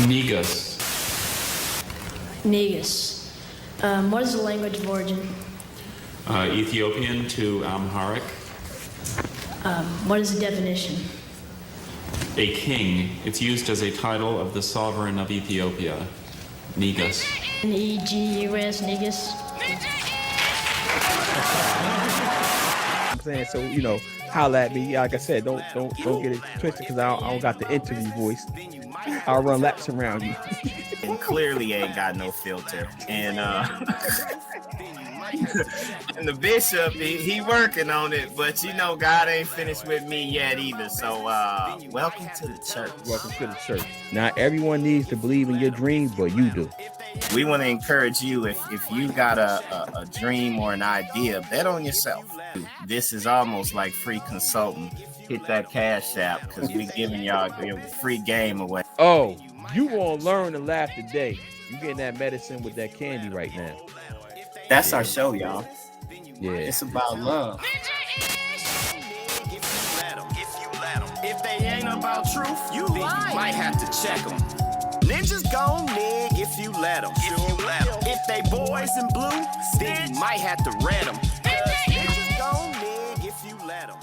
Negus. Negus. What is the language of origin? Ethiopian to Amharic. What is the definition? A king. It's used as a title of the sovereign of Ethiopia. Negus. Negus, Negus. I'm saying, so holla at me. Like I said, don't get it twisted because I don't got the interview voice. I'll run laps around you. And clearly ain't got no filter. And and the bishop, he working on it, but God ain't finished with me yet either. So welcome to the church. Welcome to the church. Not everyone needs to believe in your dreams, but you do. We want to encourage you, if you got a dream or an idea, bet on yourself. This is almost like free consulting. Hit that Cash App because we giving y'all a free game away. Oh, you won't learn to laugh today. You getting that medicine with that candy right now. That's our show, y'all. Yeah, it's about love. If they ain't about truth, you might have to check them. Ninjas gon' nig if you let them. If they boys in blue, then you might have to red them. Ninjas gon' nig if you let them.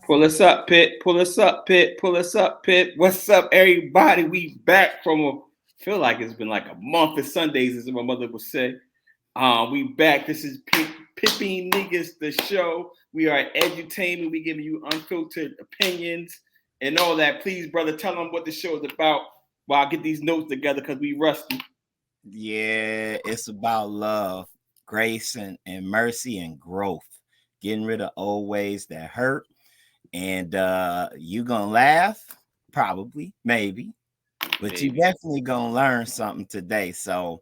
Pull us up, Pit. Pull us up, Pit. Pull us up, Pit. What's up, everybody? We back from feel like it's been like a month of Sundays, as my mother would say. We back. This is Pipping Niggas, the show. We are edutainment. We giving you unfiltered opinions and all that. Please, brother, tell them what the show is about while I get these notes together because we rusty. Yeah, it's about love, grace, and mercy and growth. Getting rid of old ways that hurt. And you gonna laugh, probably, maybe, but you definitely gonna learn something today. So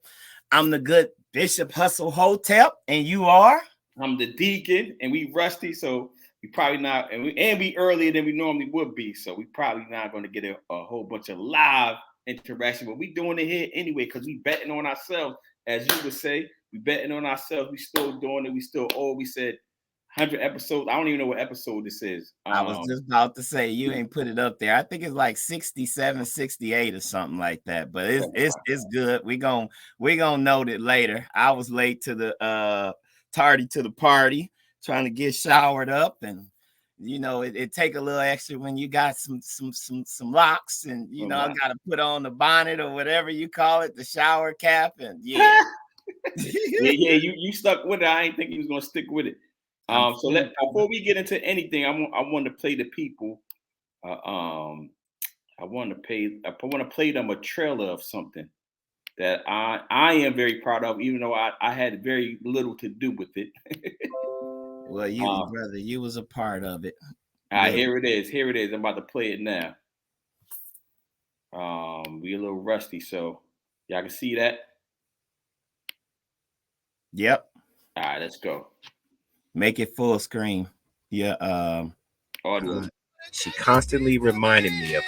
I'm the good Bishop Hustle Hotep, and you are? I'm the deacon, and we rusty, so we probably not, and we earlier than we normally would be, so we probably not going to get a whole bunch of live interaction, but we doing it here anyway because we betting on ourselves, as you would say. We betting on ourselves. We still doing it. We still we said 100 episodes. I don't even know what episode this is. I was just about to say, you ain't put it up there. I think it's like 67, 68 or something like that. But it's good. We gonna note it later. I was late to the tardy to the party, trying to get showered up, and it take a little extra when you got some locks, and I gotta put on the bonnet or whatever you call it, the shower cap, and yeah. yeah, you stuck with it. I ain't think you was gonna stick with it. So before we get into anything, I want to play the people. I want to play them a trailer of something that I am very proud of, even though I had very little to do with it. Well, brother, you was a part of it. All right, here it is. I'm about to play it now. We a little rusty, so y'all can see that. Yep. All right, let's go. Make it full screen. Yeah. Audio. She constantly reminded me of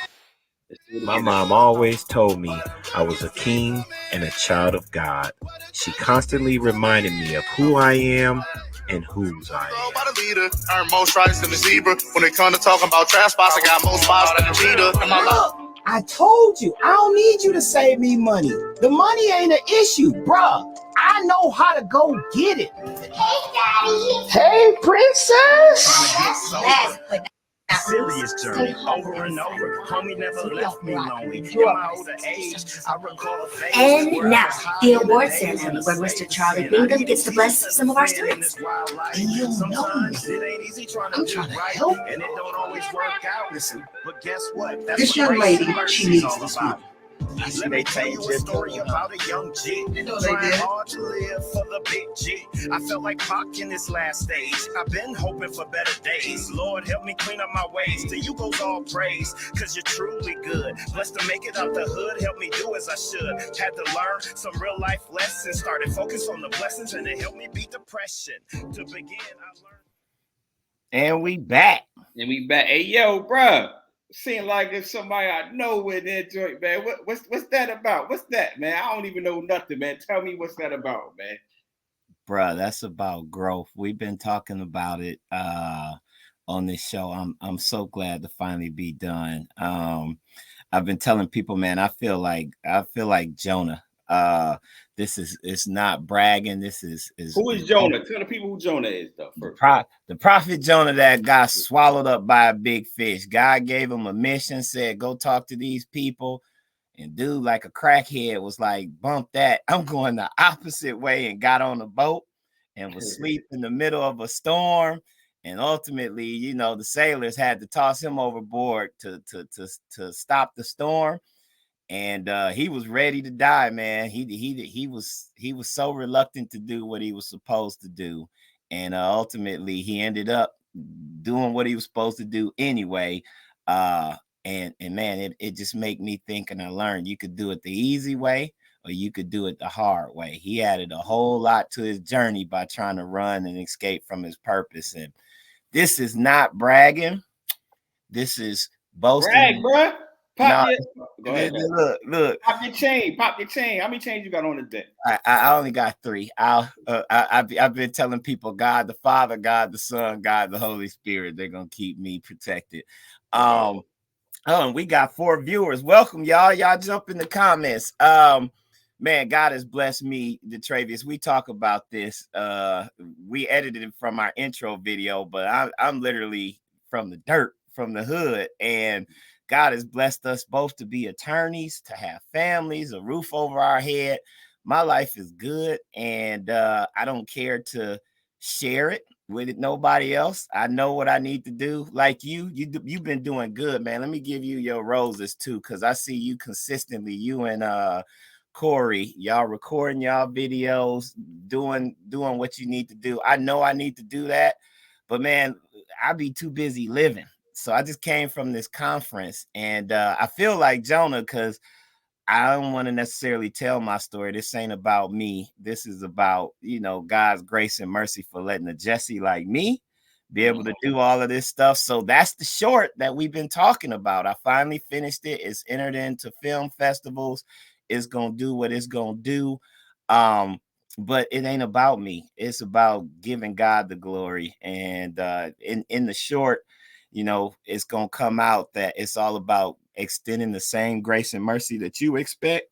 my mom always told me I was a king and a child of God. She constantly reminded me of who I am and whose I am. By the leader, earn more stripes than the zebra. When it comes to talking about trash spots, I got more spots than the leader. I told you, I don't need you to save me money. The money ain't an issue, bruh. I know how to go get it. Hey, Daddy. Hey, Princess. Serious journey over and over. Homie never left me lonely. In my older age, I recall a phase. And now, the award ceremony where Mr. Charlie Bingham gets to bless some of our students. And you know me. I'm trying to help. And it don't always work out. Listen, but guess what? This young lady, she needs this money. Let me tell you a story about a young G trying hard to live for the big G. I felt like Pac in this last stage. I've been hoping for better days. Lord, help me clean up my ways. To you goes all praise, cause you're truly good. Blessed to make it out the hood. Help me do as I should. Had to learn some real life lessons. Started focus on the blessings, and it helped me beat depression. To begin, I learned. And we back. Hey, yo, bruh. Seem like it's somebody I know in that joint, man. What's that about? What's that, man? I don't even know nothing, man. Tell me what's that about, man. Bruh, that's about growth. We've been talking about it on this show. I'm so glad to finally be done. I've been telling people, man, I feel like Jonah. This is, it's not bragging. This is Who is Jonah? Tell the people who Jonah is, though. First. The prophet Jonah that got swallowed up by a big fish. God gave him a mission, said, go talk to these people. And dude, like a crackhead, was like, bump that. I'm going the opposite way, and got on the boat and was asleep in the middle of a storm. And ultimately, you know, the sailors had to toss him overboard to stop the storm. And he was ready to die, man. He was so reluctant to do what he was supposed to do. And ultimately he ended up doing what he was supposed to do anyway. And man, it just made me think, and I learned you could do it the easy way or you could do it the hard way. He added a whole lot to his journey by trying to run and escape from his purpose. And this is not bragging. This is boasting. Brag, bro. Pop Go ahead. Look. Pop your chain. Pop your chain. How many chains you got on today? I only got 3. I've been telling people, God the Father, God the Son, God the Holy Spirit. They're gonna keep me protected. We got 4 viewers. Welcome, y'all. Y'all jump in the comments. Man, God has blessed me, Detravius. We talk about this. We edited it from our intro video, but I'm literally from the dirt, from the hood, and God has blessed us both to be attorneys, to have families, a roof over our head. My life is good, and I don't care to share it with nobody else. I know what I need to do. Like you've been doing good, man. Let me give you your roses too, because I see you consistently. You and Corey, y'all recording y'all videos, doing what you need to do. I know I need to do that, but man, I be too busy living. So I just came from this conference, and I feel like Jonah, because I don't want to necessarily tell my story. This ain't about me. This is about, you know, God's grace and mercy for letting a Jesse like me be able to do all of this stuff. So that's the short that we've been talking about. I finally finished it. It's entered into film festivals. It's going to do what it's going to do. But it ain't about me. It's about giving God the glory. And in the short, you know, it's going to come out that it's all about extending the same grace and mercy that you expect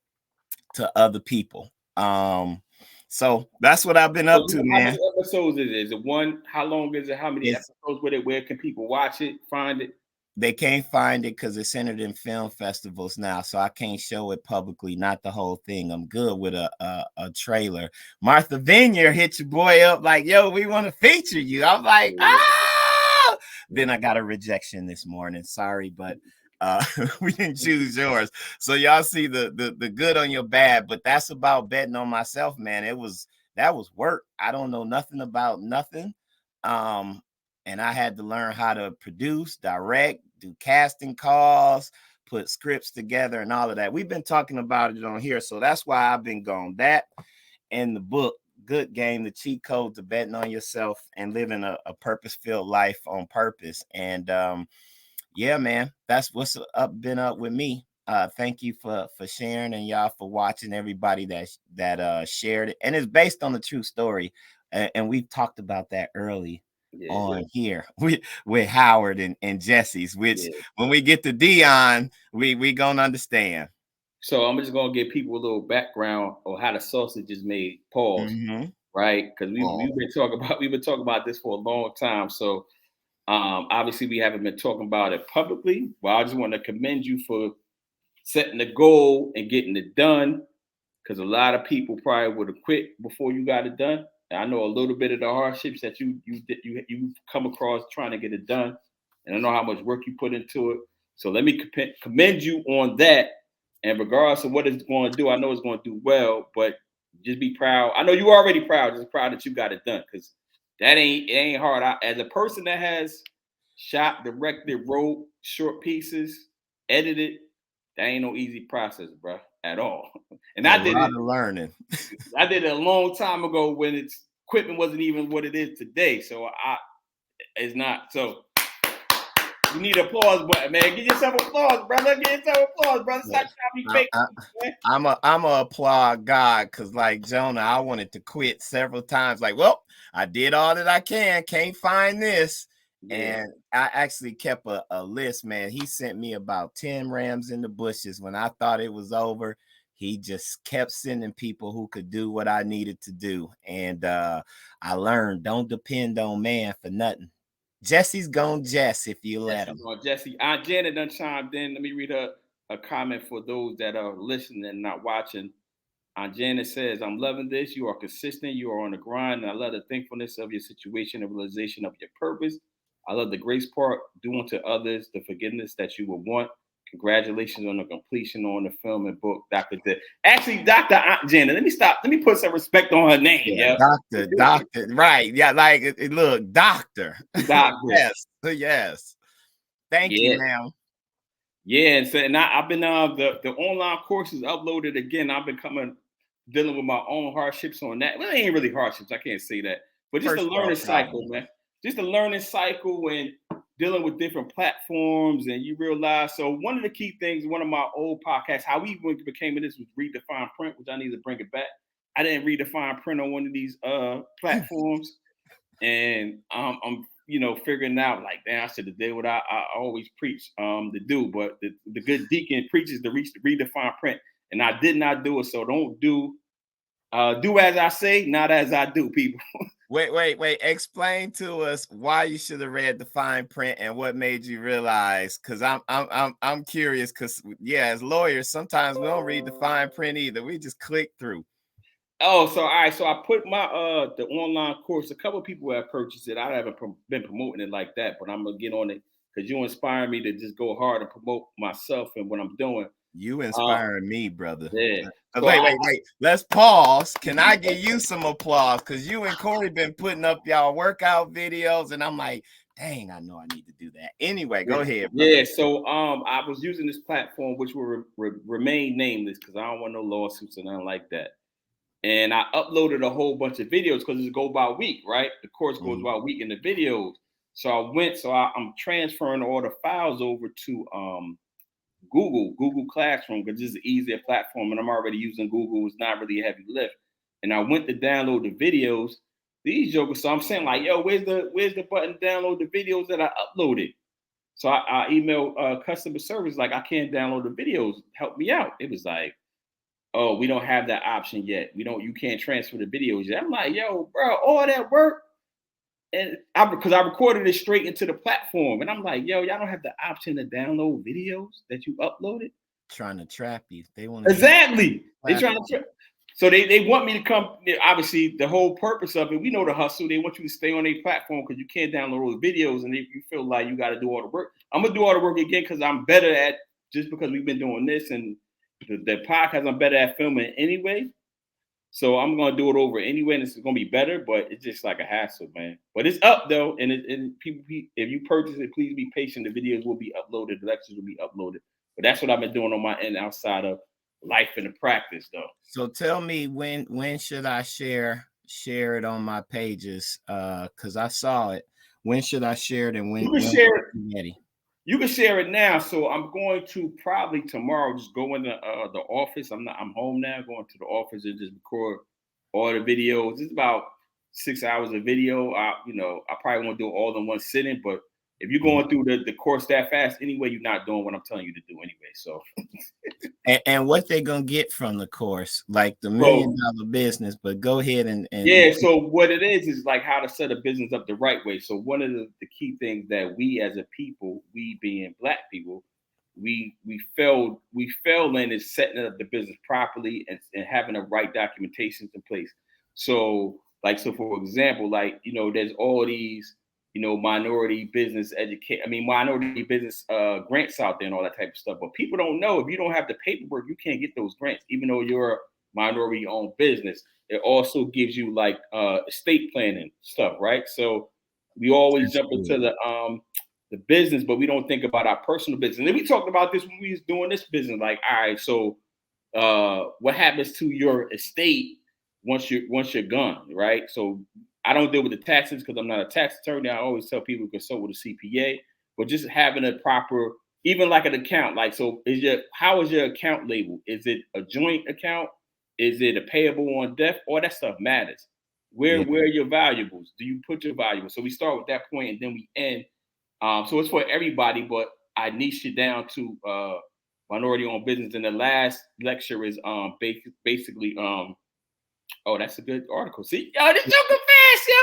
to other people. So that's what I've been up to, man. How many episodes is it? Is it one? How long is it? How many episodes with it? Where can people watch it, find it? They can't find it because it's entered in film festivals now, so I can't show it publicly, not the whole thing. I'm good with a trailer. Martha Vineyard hit your boy up like, yo, we want to feature you. I'm like, ah! Then I got a rejection this morning. Sorry, but we didn't choose yours. So y'all see the good on your bad, but that's about betting on myself, man. That was work. I don't know nothing about nothing. And I had to learn how to produce, direct, do casting calls, put scripts together and all of that. We've been talking about it on here. So that's why I've been gone. That and the book, Good Game, the cheat code to betting on yourself and living a purpose-filled life on purpose. And yeah, man, that's what's been up with me. Thank you for sharing, and y'all for watching, everybody that shared it. And it's based on the true story. And we've talked about that early. On here with Howard and Jesse's, which when we get to Dion, we gonna understand. So I'm just gonna give people a little background on how the sausage is made. Pause. Right? Because we've been talking about this for a long time. So obviously we haven't been talking about it publicly. Well, I just want to commend you for setting the goal and getting it done. Because a lot of people probably would have quit before you got it done. I know a little bit of the hardships that you've come across trying to get it done, and I know how much work you put into it. So let me commend you on that. And regardless of what it's going to do, I know it's going to do well. But just be proud. I know you're already proud. Just proud that you got it done, because it ain't hard. As a person that has shot, directed, wrote short pieces, edited, that ain't no easy process, bro, at all. And I did it learning. I did it a long time ago when its equipment wasn't even what it is today. So it's not. So you need an applause button, man. Give yourself applause, brother. Give yourself applause, brother. Stop trying to be fake. I'm a applaud God, because like Jonah, I wanted to quit several times. Like, well, I did all that I can. Can't find this. And I actually kept a list, man. He sent me about 10 rams in the bushes when I thought it was over. He just kept sending people who could do what I needed to do. And I learned, don't depend on man for nothing. Jesse's gonna Jess if you let him. Jesse, Aunt Janet done chimed in. Let me read a comment for those that are listening and not watching. Aunt Janet says, I'm loving this. You are consistent. You are on the grind. And I love the thankfulness of your situation and realization of your purpose. I love the grace part, doing to others, the forgiveness that you would want. Congratulations on the completion on the film and book, Dr. Actually, Dr. Aunt Janet, let me stop. Let me put some respect on her name. Yeah, Doctor, right. Yeah, like, look, doctor. Yes. Thank you, ma'am. Yeah, and so I've been the online course is uploaded again. I've been dealing with my own hardships on that. Well, it ain't really hardships, I can't say that, but just a learning cycle, man. Just a learning cycle when dealing with different platforms, and you realize. So one of the key things, one of my old podcasts, how we became this was redefine print, which I need to bring it back. I didn't redefine print on one of these platforms, and I'm figuring out like, damn, I should have did what I always preach to do. But the good deacon preaches to redefine print, and I did not do it. So don't do as I say, not as I do, people. Wait. Explain to us why you should have read the fine print and what made you realize. Because I'm curious. Because as lawyers, sometimes we don't read the fine print either. We just click through. Oh, so all right. So I put my the online course. A couple of people have purchased it. I haven't been promoting it like that, but I'm gonna get on it because you inspire me to just go hard and promote myself and what I'm doing. You inspiring me, brother. Yeah. So wait. Let's pause. Can I give you some applause? Because you and Corey been putting up y'all workout videos, and I'm like, dang, I know I need to do that. Anyway, go ahead, brother. Yeah. So I was using this platform, which will remain nameless because I don't want no lawsuits or nothing like that. And I uploaded a whole bunch of videos because it goes by week, right? The course goes by week in the videos. So I'm transferring all the files over to Google Classroom because this is an easier platform and I'm already using Google. It's not really a heavy lift. And I went to download the videos. These jokers, so I'm saying like, yo, where's the button to download the videos that I uploaded? So I emailed customer service like, I can't download the videos. Help me out. It was like, oh, we don't have that option yet. You can't transfer the videos yet. I'm like, yo, bro, all that work. And because I recorded it straight into the platform. And I'm like, yo, y'all don't have the option to download videos that you uploaded? Trying to trap you. They want exactly. They're trying to trap. So they want me to come. Obviously, the whole purpose of it, we know the hustle. They want you to stay on their platform because you can't download all the videos. And if you feel like you got to do all the work, I'm going to do all the work again because I'm better at, just because we've been doing this and the podcast, I'm better at filming anyway. So I'm going to do it over anyway, and it's going to be better, but it's just like a hassle, man. But it's up, though, and people, if you purchase it, please be patient. The videos will be uploaded. The lectures will be uploaded. But that's what I've been doing on my end outside of life and the practice, though. So tell me, when should I share it on my pages? Because I saw it. When should I share it, and when share it? Ready? You can share it now. So I'm going to probably tomorrow just go in the office. I'm home now, going to the office and just record all the videos. It's about 6 hours of video. I probably won't do it all in one sitting, but if you're going through the course that fast anyway, you're not doing what I'm telling you to do anyway. So and what they gonna get from the course, like the $1 million business, but go ahead and yeah. So what it is like how to set a business up the right way. So one of the key things that we as a people, we being Black people, we failed in is setting up the business properly and having the right documentations in place. So for example, there's all these minority business grants out there and all that type of stuff. But people don't know, if you don't have the paperwork, you can't get those grants, even though you're a minority owned business. It also gives you estate planning stuff, right? So we always jump into the business, but we don't think about our personal business. And then we talked about this when we was doing this business. Like, all right, so what happens to your estate once you're gone, right? So I don't deal with the taxes because I'm not a tax attorney. I always tell people to consult with a CPA, but just having a proper, even like an account, so how is your account labeled? Is it a joint account? Is it a payable on death? All that stuff matters. Where are your valuables? Do you put your valuables? So we start with that point and then we end So it's for everybody, but I niched it down to minority-owned business. And the last lecture is basically oh, that's a good article. See, yo, this joke fast, yo.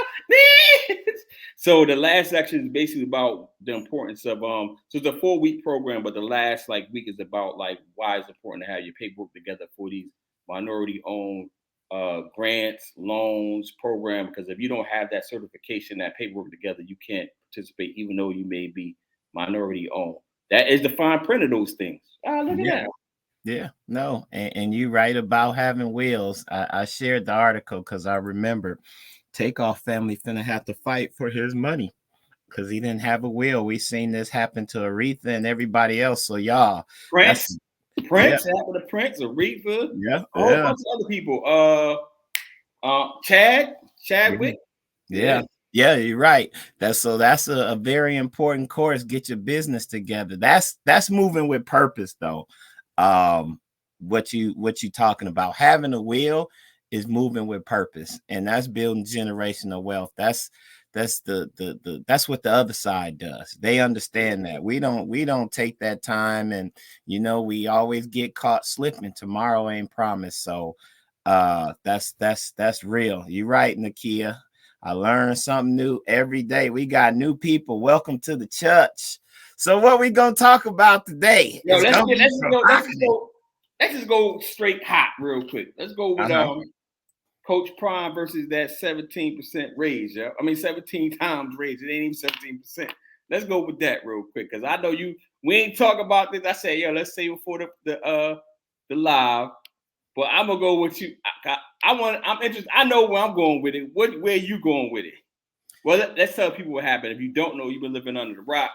So the last section is basically about the importance of so it's a 4-week program, but the last like week is about like why it's important to have your paperwork together for these minority-owned grants, loans, program. Because if you don't have that certification, that paperwork together, you can't participate, even though you may be minority-owned. That is the fine print of those things. Ah, look at that. Yeah, no, and you're right about having wills. I shared the article because I remember Takeoff family finna have to fight for his money because he didn't have a will. We seen this happen to Aretha and everybody else. So y'all, Prince happened to Prince, Aretha, yeah, a whole bunch of other people. Chadwick. Yeah, you're right. That's a very important course. Get your business together. That's moving with purpose, though. What you talking about? Having a will is moving with purpose, and that's building generational wealth. That's that's what the other side does. They understand that. We don't take that time, and we always get caught slipping. Tomorrow ain't promised. So that's real. You're right, Nakia. I learn something new every day. We got new people. Welcome to the church. So what we gonna talk about today? Yo, let's just go straight hot real quick. Let's go with Coach Prime versus that 17% raise. Yeah, I mean 17 times raise. It ain't even 17%. Let's go with that real quick because I know we ain't talk about this. I said, yo, let's save it for the live. But I'm gonna go with you. I'm interested. I know where I'm going with it. Where are you going with it? Well, let's tell people what happened. If you don't know, you've been living under the rock.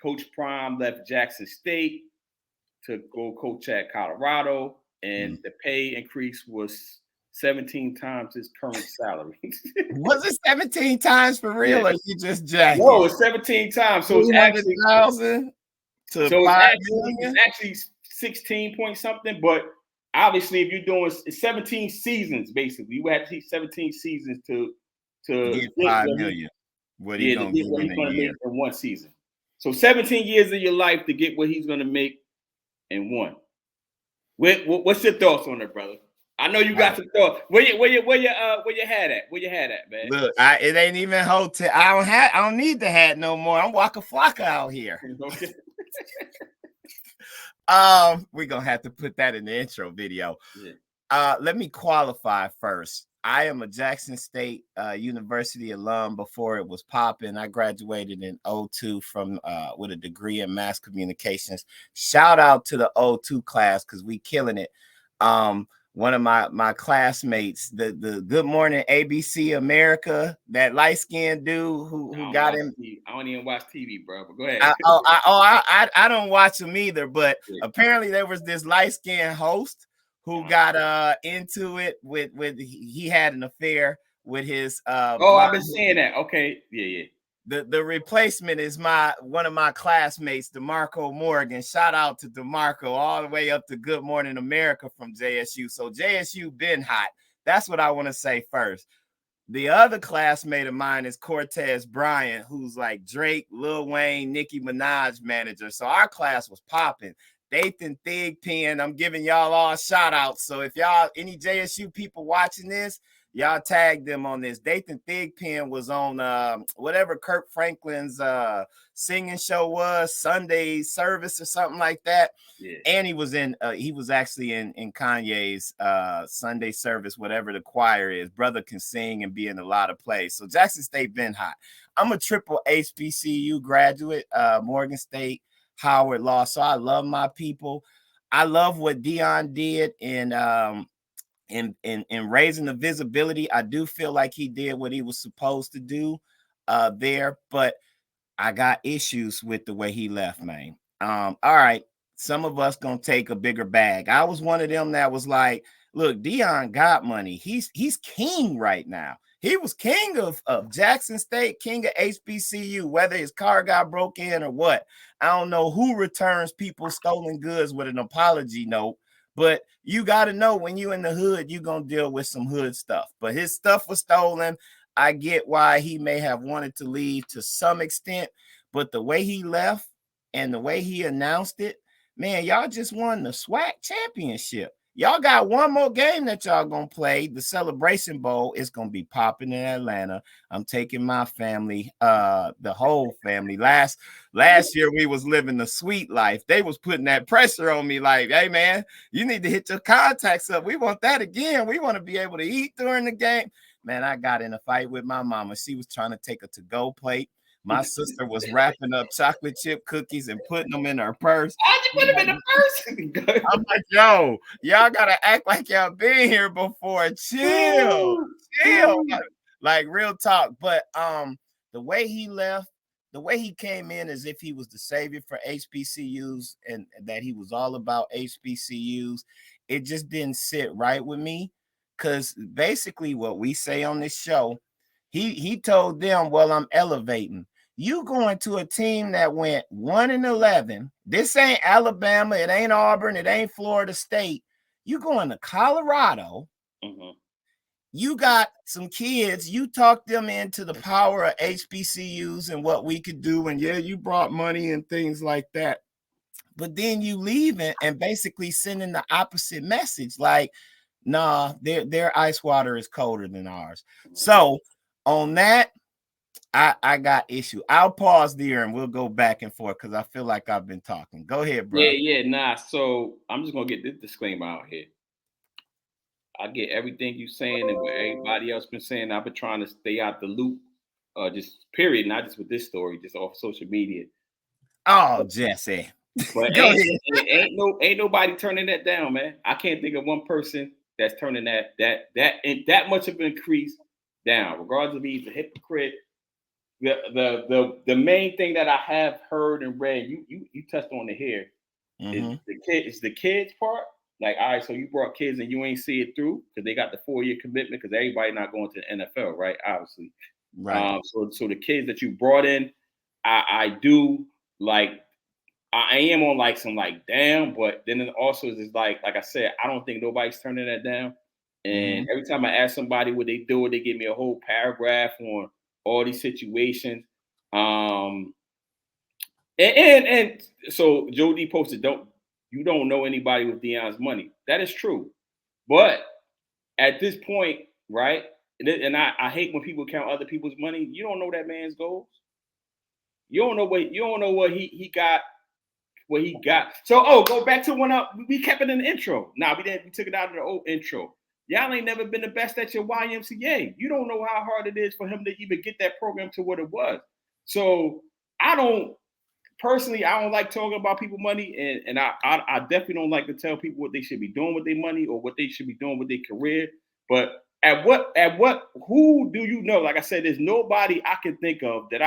Coach Prime left Jackson State to go coach at Colorado, and the pay increase was 17 times his current salary. Was it 17 times for real, or you just jacking? No, it's 17 times. So it's actually 200,000 to so 5 it's actually 16 point something, but obviously, if you're doing 17 seasons, basically, you have to see 17 seasons to get 5 million. What he's gonna make in one season. So 17 years of your life to get what he's gonna make in one. What's your thoughts on it, brother? I know you got some thoughts. Where you had at? Where you had at, man? Look, it ain't even hotel. I don't need the hat no more. I'm Waka Flocka out here. We're gonna have to put that in the intro video. Let me qualify first. I am a Jackson State University alum before it was popping. I graduated in 2002 from with a degree in mass communications. Shout out to the 2002 class because we killing it. One of my classmates, the Good Morning ABC America, that light-skinned dude who got him. I don't even watch TV, bro. But go ahead. I don't watch them either, but apparently there was this light-skinned host who got into it with he had an affair with his I've been saying that. Okay. Yeah. The replacement is one of my classmates, DeMarco Morgan. Shout out to DeMarco all the way up to Good Morning America from JSU. So JSU been hot. That's what I want to say first. The other classmate of mine is Cortez Bryant, who's like Drake, Lil Wayne, Nicki Minaj manager. So our class was popping. Dathan Thigpen, I'm giving y'all all shout outs. So if y'all, any JSU people watching this, y'all tag them on this. Dathan Thigpen was on whatever Kirk Franklin's singing show was, Sunday Service or something like that. Yeah. And he was actually in Kanye's Sunday Service, whatever the choir is. Brother can sing and be in a lot of plays. So Jackson State been hot. I'm a triple HBCU graduate, Morgan State, Howard Law. So I love my people. I love what Dion did in raising the visibility. I do feel like he did what he was supposed to do there, but I got issues with the way he left, man. All right, some of us gonna take a bigger bag. I was one of them that was like, look, Dion got money. He's king right now. He was king of Jackson State, king of HBCU, whether his car got broke in or what. I don't know who returns people stolen goods with an apology note, but you got to know when you in the hood, you're going to deal with some hood stuff. But his stuff was stolen. I get why he may have wanted to leave to some extent, but the way he left and the way he announced it, man, y'all just won the SWAC championship. Y'all got one more game that y'all gonna play. The Celebration Bowl is gonna be popping in Atlanta. I'm taking my family, the whole family. Last year we was living the sweet life. They was putting that pressure on me, like, hey man, you need to hit your contacts up. We want that again. We want to be able to eat during the game. Man, I got in a fight with my mama. She was trying to take a to-go plate. My sister was wrapping up chocolate chip cookies and putting them in her purse. How'd you put them in the purse? I'm like, yo, y'all gotta act like y'all been here before. Chill. Like real talk. But the way he left, the way he came in as if he was the savior for HBCUs and that he was all about HBCUs, it just didn't sit right with me. Because basically what we say on this show, he told them, well, I'm elevating. You going to a team that went 1-11. This ain't Alabama. It ain't Auburn. It ain't Florida State. You going to Colorado. Mm-hmm. You got some kids. You talked them into the power of HBCUs and what we could do. And yeah, you brought money and things like that. But then you leaving and basically sending the opposite message. Like, nah, their ice water is colder than ours. So on that, I got issue. I'll pause there and we'll go back and forth because I feel like I've been talking. Go ahead, bro. Nah. So I'm just gonna get this disclaimer out here. I get everything you saying and what everybody else been saying. I've been trying to stay out the loop, just period, not just with this story, just off social media. Oh, Jesse. But ain't nobody turning that down, man. I can't think of one person that's turning that much of an increase down, regardless of he's a hypocrite. The main thing that I have heard and read, you touched on it here, is the kids part. Like, all right, so you brought kids and you ain't see it through because they got the 4-year commitment because everybody not going to the NFL, right? Obviously, right. So the kids that you brought in, I do like. I am on like some like damn, but then it also is like I said, I don't think nobody's turning that down. And every time I ask somebody what they do, they give me a whole paragraph on all these situations. And so Joe D posted, you don't know anybody with Deion's money. That is true. But at this point, right? And I hate when people count other people's money. You don't know that man's goals. You don't know what he got. What he got. So, go back to when we kept it in the intro. Nah, we took it out of the old intro. Y'all ain't never been the best at your YMCA. You don't know how hard it is for him to even get that program to what it was. So I don't like talking about people money, and I definitely don't like to tell people what they should be doing with their money or what they should be doing with their career. But who do you know? Like I said, there's nobody I can think of that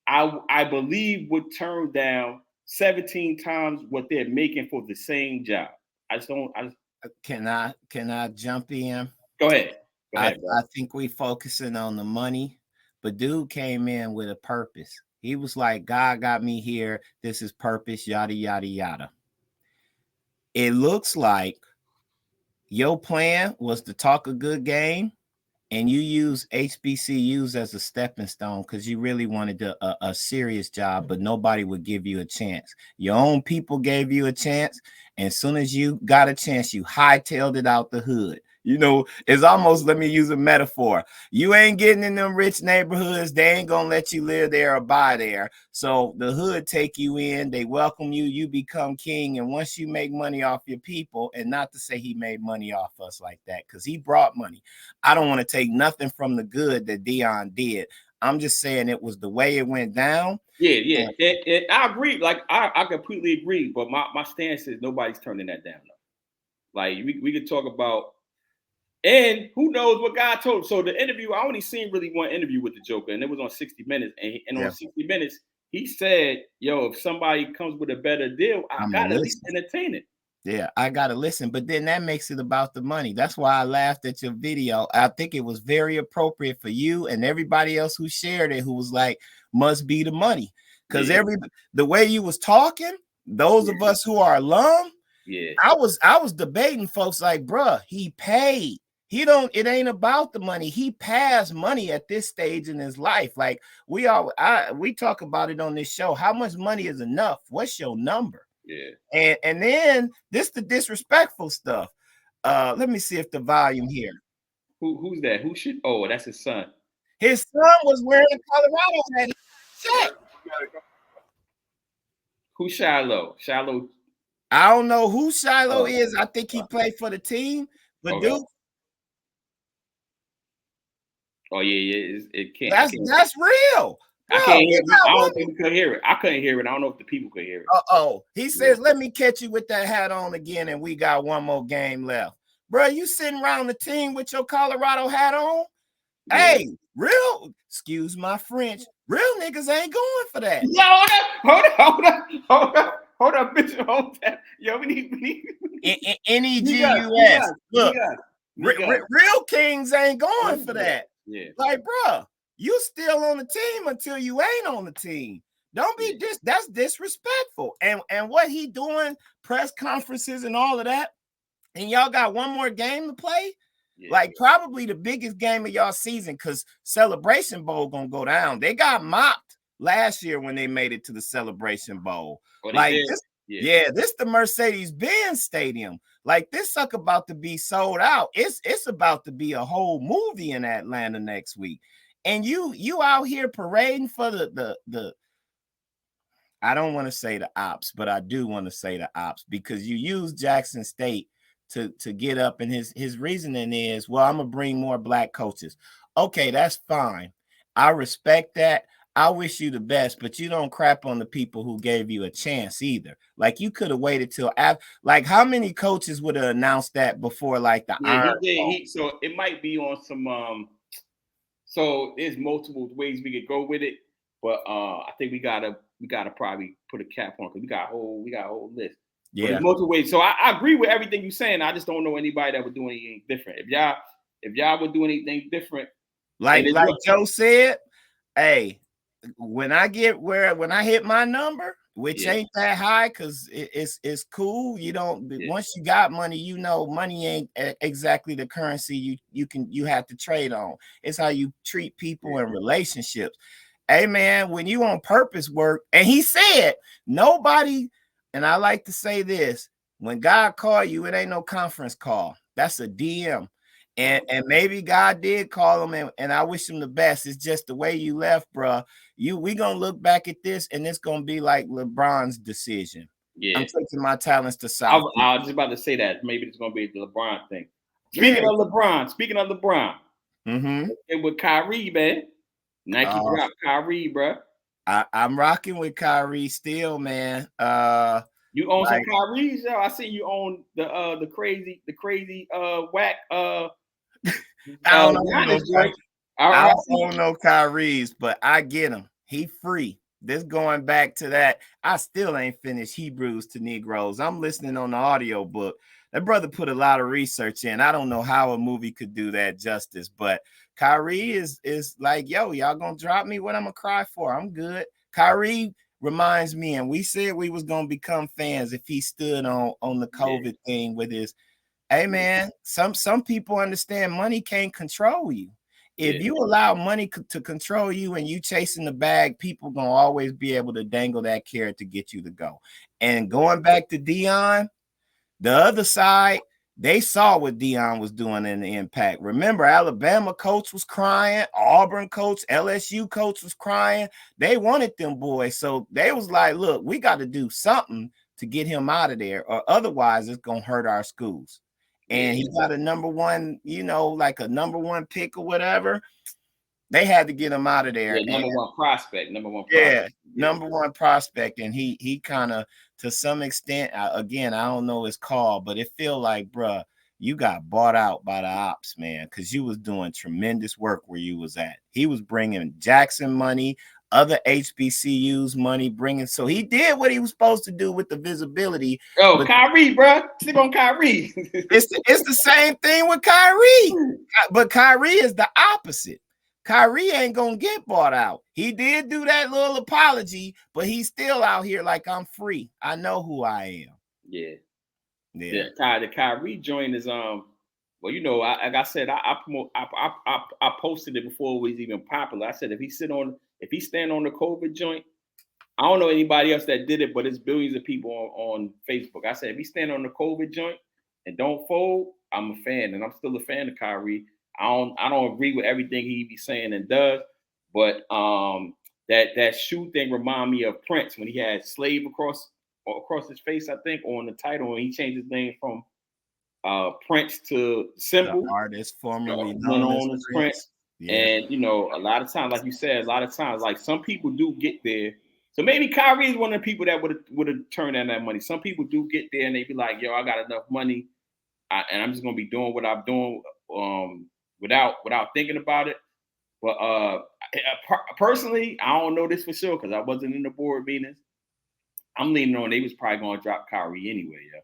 I believe would turn down 17 times what they're making for the same job. I just don't. Can I jump in? Go ahead. I think we focusing on the money, but dude came in with a purpose. He was like, God got me here. This is purpose, yada, yada, yada. It looks like your plan was to talk a good game and you use HBCUs as a stepping stone because you really wanted a serious job, but nobody would give you a chance. Your own people gave you a chance. And as soon as you got a chance, you hightailed it out the hood. You know, it's almost, let me use a metaphor. You ain't getting in them rich neighborhoods. They ain't going to let you live there or buy there. So the hood take you in. They welcome you. You become king. And once you make money off your people, and not to say he made money off us like that, because he brought money. I don't want to take nothing from the good that Deion did. I'm just saying it was the way it went down. Yeah. I agree. Like, I completely agree. But my stance is nobody's turning that down. Like, we could talk about, and who knows what God told him. So the interview, I only seen really one interview with the Joker, and it was on 60 Minutes. And on 60 Minutes, he said, yo, if somebody comes with a better deal, I got to at least entertain it. Yeah, I got to listen. But then that makes it about the money. That's why I laughed at your video. I think it was very appropriate for you and everybody else who shared it, who was like, must be the money. Because the way you was talking, those of us who are alum, I was debating folks like, bruh, he paid. It ain't about the money. He passed money at this stage in his life. Like we talk about it on this show. How much money is enough? What's your number? Yeah. And then the disrespectful stuff. Let me see if the volume here. Who's that? Who should? Oh, that's his son. His son was wearing a Colorado hat. Check. Who's Shiloh? Shiloh. I don't know who Shiloh is. I think he played for the team. But dude. Oh yeah. It can't. That's real. I can't hear it. I don't think we could hear it. I couldn't hear it. I don't know if the people could hear it. He says, let me catch you with that hat on again, and we got one more game left. Bro, you sitting around the team with your Colorado hat on? Yeah. Hey, excuse my French, real niggas ain't going for that. Yo, hold up, bitch. Yo, we need Negus. Look, real kings ain't going for that. Yeah. Like, bro, you still on the team until you ain't on the team. Don't be that's disrespectful. And what he doing, press conferences and all of that, and y'all got one more game to play. Yeah. Like probably the biggest game of y'all season, because Celebration Bowl gonna go down. They got mocked last year when they made it to the Celebration Bowl. Like this the Mercedes-Benz Stadium. Like this sucker about to be sold out. It's about to be a whole movie in Atlanta next week. And you out here parading for the I don't want to say the ops, but I do want to say the ops, because you use Jackson State to get up, and his reasoning is, well, I'm gonna bring more black coaches. Okay, that's fine. I respect that. I wish you the best, but you don't crap on the people who gave you a chance either. Like you could have waited till after. Like how many coaches would have announced that before? Like the Iron. So it might be on some. So there's multiple ways we could go with it, but I think we gotta probably put a cap on, because we got a whole list. Yeah, there's multiple ways. So I agree with everything you're saying. I just don't know anybody that would do anything different. If y'all would do anything different, like Joe said, hey, when I hit my number, which ain't that high, because it's cool. You don't once you got money, you know money ain't exactly the currency you have to trade on. It's how you treat people in relationships. Hey man, when you on purpose work, and he said nobody. And I like to say this: when God called you, it ain't no conference call. That's a DM. And maybe God did call him, and I wish him the best. It's just the way you left, bro. We gonna look back at this, and it's gonna be like LeBron's decision. Yeah, I'm taking my talents to South. I was just about to say that. Maybe it's gonna be the LeBron thing. Speaking of LeBron, and with Kyrie, man, Nike dropped Kyrie, bro. I'm rocking with Kyrie still, man. You own some Kyries, yo. I see you own the crazy whack. I don't own no Kyries, but I get him. He free. This going back to that. I still ain't finished Hebrews to Negroes. I'm listening on the audio book. That brother put a lot of research in. I don't know how a movie could do that justice, but Kyrie is like, yo, y'all gonna drop me? What I'm gonna cry for? I'm good. Kyrie reminds me, and we said we was gonna become fans if he stood on the COVID thing with his. Hey man, some people understand money can't control you. If you allow money to control you and you chasing the bag, people gonna always be able to dangle that carrot to get you to go. And going back to Dion, the other side, they saw what Dion was doing in the Impact. Remember, Alabama coach was crying, Auburn coach, LSU coach was crying. They wanted them boys, so they was like, look, we got to do something to get him out of there, or otherwise it's gonna hurt our schools. And he got a number one, like a number one pick or whatever. They had to get him out of there. Number one prospect. Number one prospect. And he kind of, to some extent, again, I don't know his call, but it feel like, bruh, you got bought out by the ops, man, because you was doing tremendous work where you was at. He was bringing Jackson money, other HBCUs money, so he did what he was supposed to do with the visibility. Oh, Kyrie, bro, sleep on Kyrie. it's the same thing with Kyrie, but Kyrie is the opposite. Kyrie ain't gonna get bought out. He did do that little apology, but he's still out here like, I'm free. I know who I am. The Kyrie joint is Well, you know, like I said, I posted it before it was even popular. I said if he stand on the COVID joint, I don't know anybody else that did it, but it's billions of people on Facebook. I said if he stand on the COVID joint and don't fold, I'm a fan, and I'm still a fan of Kyrie. I don't agree with everything he be saying and does, but that shoe thing remind me of Prince when he had slave across his face, I think, on the title, and he changed his name from Prince to Symbol. The artist formerly went known on as Prince. Yeah. And you know, a lot of times, like you said, like some people do get there. So maybe Kyrie is one of the people that would have turned down that money. Some people do get there and they be like, "Yo, I got enough money, and I'm just gonna be doing what I'm doing without thinking about it." But personally, I don't know this for sure because I wasn't in the board meetings. I'm leaning on they was probably gonna drop Kyrie anyway, yeah.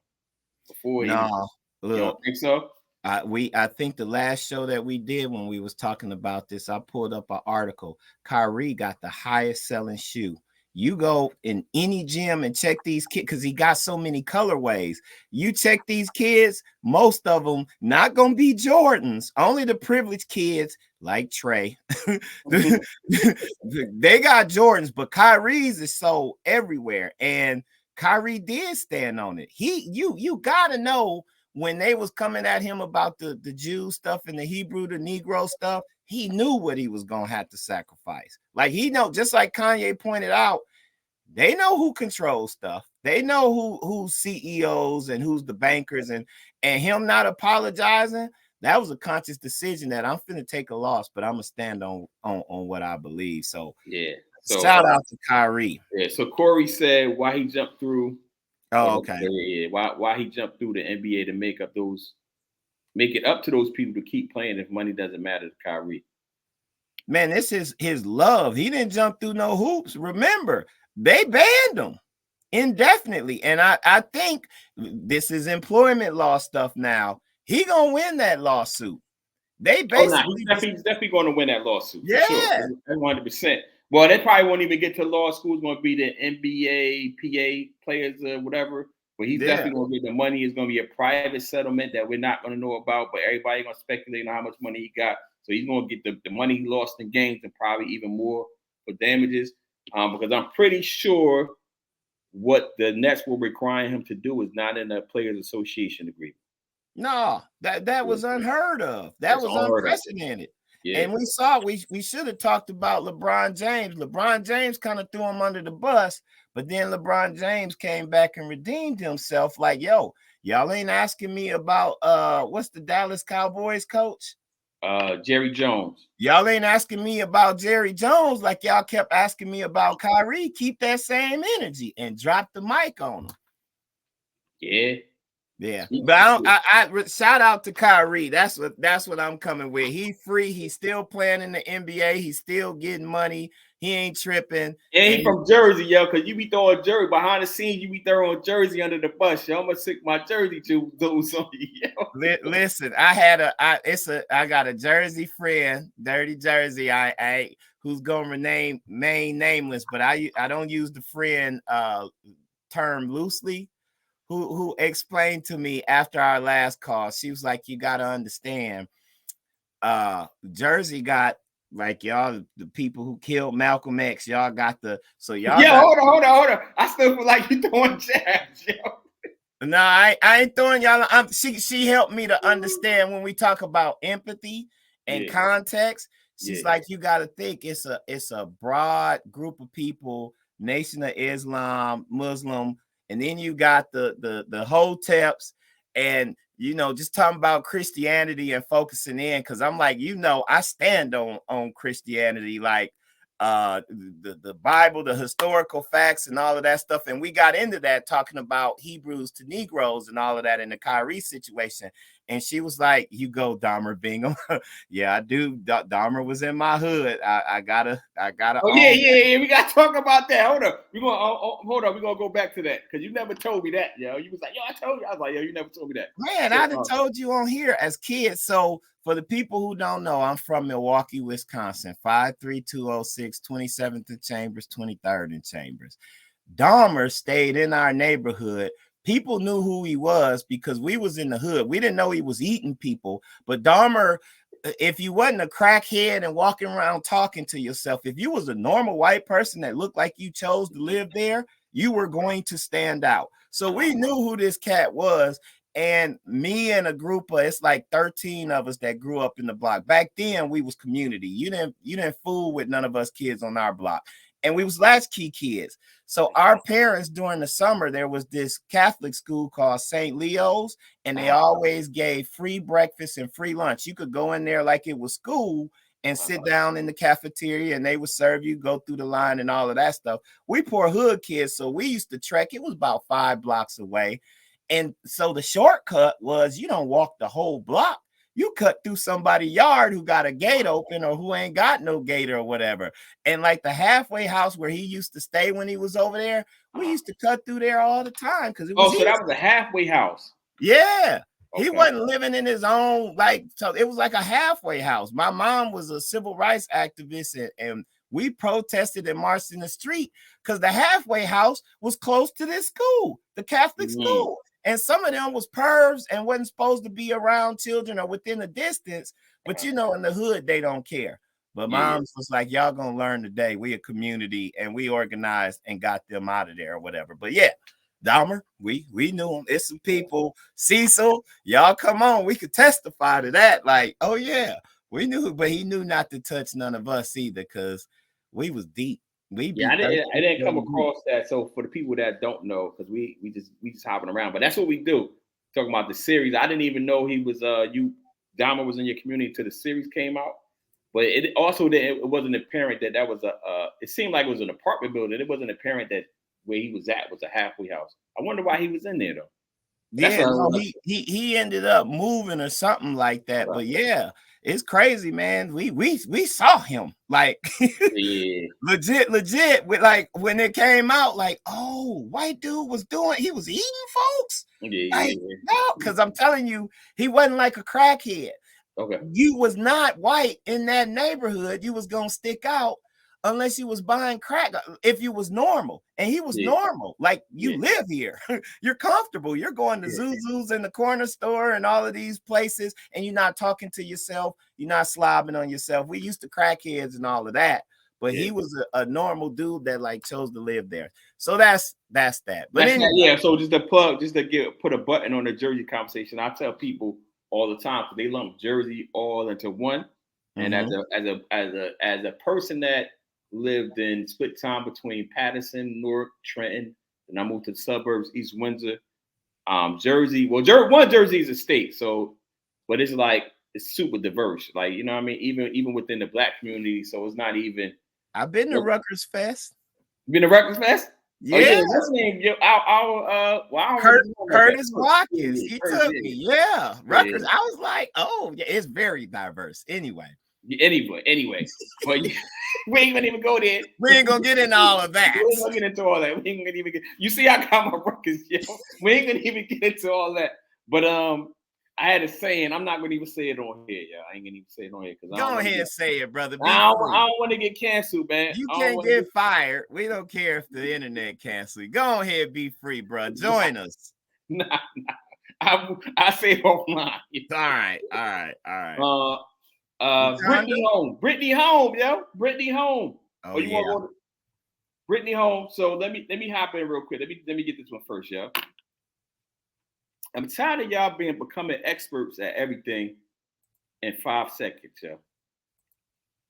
Before no, look, you don't think so? I think the last show that we did when we was talking about this, I pulled up an article. Kyrie got the highest selling shoe. You go in any gym and check these kids because he got so many colorways. You check these kids, most of them not gonna be Jordans. Only the privileged kids like Trey. They got Jordans, but Kyrie's is sold everywhere. And Kyrie did stand on it. You gotta know when they was coming at him about the Jew stuff and the Hebrew, the Negro stuff, he knew what he was gonna have to sacrifice. Like he know, just like Kanye pointed out, they know who controls stuff. They know who's CEOs and who's the bankers, and him not apologizing. That was a conscious decision that I'm finna take a loss, but I'm gonna stand on what I believe. So yeah. So shout out to Kyrie. Yeah. So Corey said why he jumped through. Oh, okay. Yeah. Why he jumped through the NBA to make it up to those people to keep playing if money doesn't matter to Kyrie. Man, this is his love. He didn't jump through no hoops. Remember, they banned him indefinitely. And I think this is employment law stuff now. He gonna win that lawsuit. They basically he's definitely going to win that lawsuit. Yeah, for sure, 100%. Well, they probably won't even get to law school. It's going to be the NBA, PA players, or whatever. But he's definitely going to get the money. It's going to be a private settlement that we're not going to know about. But everybody's going to speculate on how much money he got. So he's going to get the money he lost in games and probably even more for damages. Because I'm pretty sure what the Nets will require him to do is not in the Players Association agreement. No, that was unheard of. That was unprecedented. Yeah. And we saw we should have talked about LeBron James. LeBron James kind of threw him under the bus, but then LeBron James came back and redeemed himself. Like, yo, y'all ain't asking me about what's the Dallas Cowboys coach? Jerry Jones. Y'all ain't asking me about Jerry Jones like y'all kept asking me about Kyrie. Keep that same energy and drop the mic on him. Yeah. Yeah, but I shout out to Kyrie. That's what I'm coming with. He free. He's still playing in the NBA. He's still getting money. He ain't tripping. And he from Jersey, yo, because you be throwing jersey behind the scenes. You be throwing jersey under the bus. Yo, I'm gonna stick my jersey to those on you. Yo. Listen, I got a Jersey friend, Dirty Jersey. I who's gonna remain nameless, but I don't use the friend term loosely. Who explained to me after our last call, she was like, you got to understand, Jersey got, like, y'all, the people who killed Malcolm X, y'all got so y'all. Yeah, hold on. I still feel like you throwing jabs, yo. No, I ain't throwing y'all. She helped me to understand when we talk about empathy and context. She's like, you got to think it's a broad group of people, Nation of Islam, Muslim. And then you got the hoteps and, just talking about Christianity and focusing in. Cause I'm like, I stand on Christianity, like the Bible, the historical facts and all of that stuff. And we got into that talking about Hebrews to Negroes and all of that in the Kyrie situation. And she was like, you go, Dahmer Bingham. Yeah, I do. Dahmer was in my hood. I gotta. Oh, yeah. We gotta talk about that. Hold up. We're gonna go back to that. Cause you never told me that, yo. You was like, yo, I told you. I was like, yo, you never told me that. Man, I done told you on here as kids. So for the people who don't know, I'm from Milwaukee, Wisconsin, 53206, 27th in Chambers, 23rd in Chambers. Dahmer stayed in our neighborhood people knew who he was because we was in the hood. We didn't know he was eating people, but Dahmer, if you wasn't a crackhead and walking around talking to yourself, if you was a normal white person that looked like you chose to live there, you were going to stand out. So we knew who this cat was. And me and a group of, it's like 13 of us that grew up in the block. Back then we was community. You didn't fool with none of us kids on our block. And we was latchkey kids. So our parents, during the summer, there was this Catholic school called St. Leo's, and they always gave free breakfast and free lunch. You could go in there like it was school and sit down in the cafeteria, and they would serve you, go through the line and all of that stuff. We poor hood kids, so we used to trek. It was about 5 blocks away. And so the shortcut was, you don't walk the whole block. You cut through somebody's yard who got a gate open or who ain't got no gate or whatever. And like the halfway house where he used to stay when he was over there, we used to cut through there all the time because it was so that was a halfway house. Yeah. Okay. He wasn't living in his own, like, so it was like a halfway house. My mom was a civil rights activist, and we protested and marched in the street because the halfway house was close to this school, the Catholic school. And some of them was pervs and wasn't supposed to be around children or within a distance. But, you know, in the hood, they don't care. But mom's was like, y'all going to learn today. We a community, and we organized and got them out of there or whatever. But, yeah, Dahmer, we knew him. It's some people. Cecil, y'all come on. We could testify to that. Like, oh, yeah, we knew. But he knew not to touch none of us either because we was deep. I didn't come across that. So for the people that don't know, because we just hopping around, but that's what we do. Talking about the series. I didn't even know he was Dahmer was in your community until the series came out. But it also it wasn't apparent that was it seemed like it was an apartment building. It wasn't apparent that where he was at was a halfway house. I wonder why he was in there though. Yeah, no, he ended up moving or something like that. But yeah, it's crazy, man. We saw him like legit with like when it came out, like, oh, white dude was eating folks. No, because I'm telling you, he wasn't like a crackhead. Okay. You was not white in that neighborhood. You was gonna stick out unless you was buying crack. If you was normal, and he was normal, like you live here, you're comfortable. You're going to Zuzu's in the corner store and all of these places, and you're not talking to yourself. You're not slobbing on yourself. We used to crackheads and all of that, but he was a normal dude that like chose to live there. So that's that. But anyway, so just to put a button on the Jersey conversation, I tell people all the time because they lump Jersey all into one. And as a person that lived in split time between Patterson, Newark, Trenton, and I moved to the suburbs, East Windsor, Jersey. Well, Jersey is a state, so but it's like it's super diverse. Like, you know what I mean? Even within the black community, so it's not even. I've been to Rutgers Fest. Been to Rutgers Fest? Yeah. What's his name? Curtis Watkins. He took me. Yeah. Rutgers. I was like, oh, yeah, it's very diverse. Anyway, but we ain't gonna even go there. We ain't gonna get into all of that. We ain't gonna get into all that. We ain't gonna even get. You see, I got my Rutgers. We ain't gonna even get into all that. But I had a saying. I'm not gonna even say it on here, yo. I ain't gonna even say it on here because go ahead and say it, brother. I don't want to get canceled, man. You can't get fired. We don't care if the internet cancels. Go ahead, be free, bro. Join us. Nah. I say it offline. All right. Brittany Home, yo. Brittany Home. Oh, you want to go to Brittany Home? So let me hop in real quick. Let me get this one first, yo. I'm tired of y'all becoming experts at everything in 5 seconds, yo.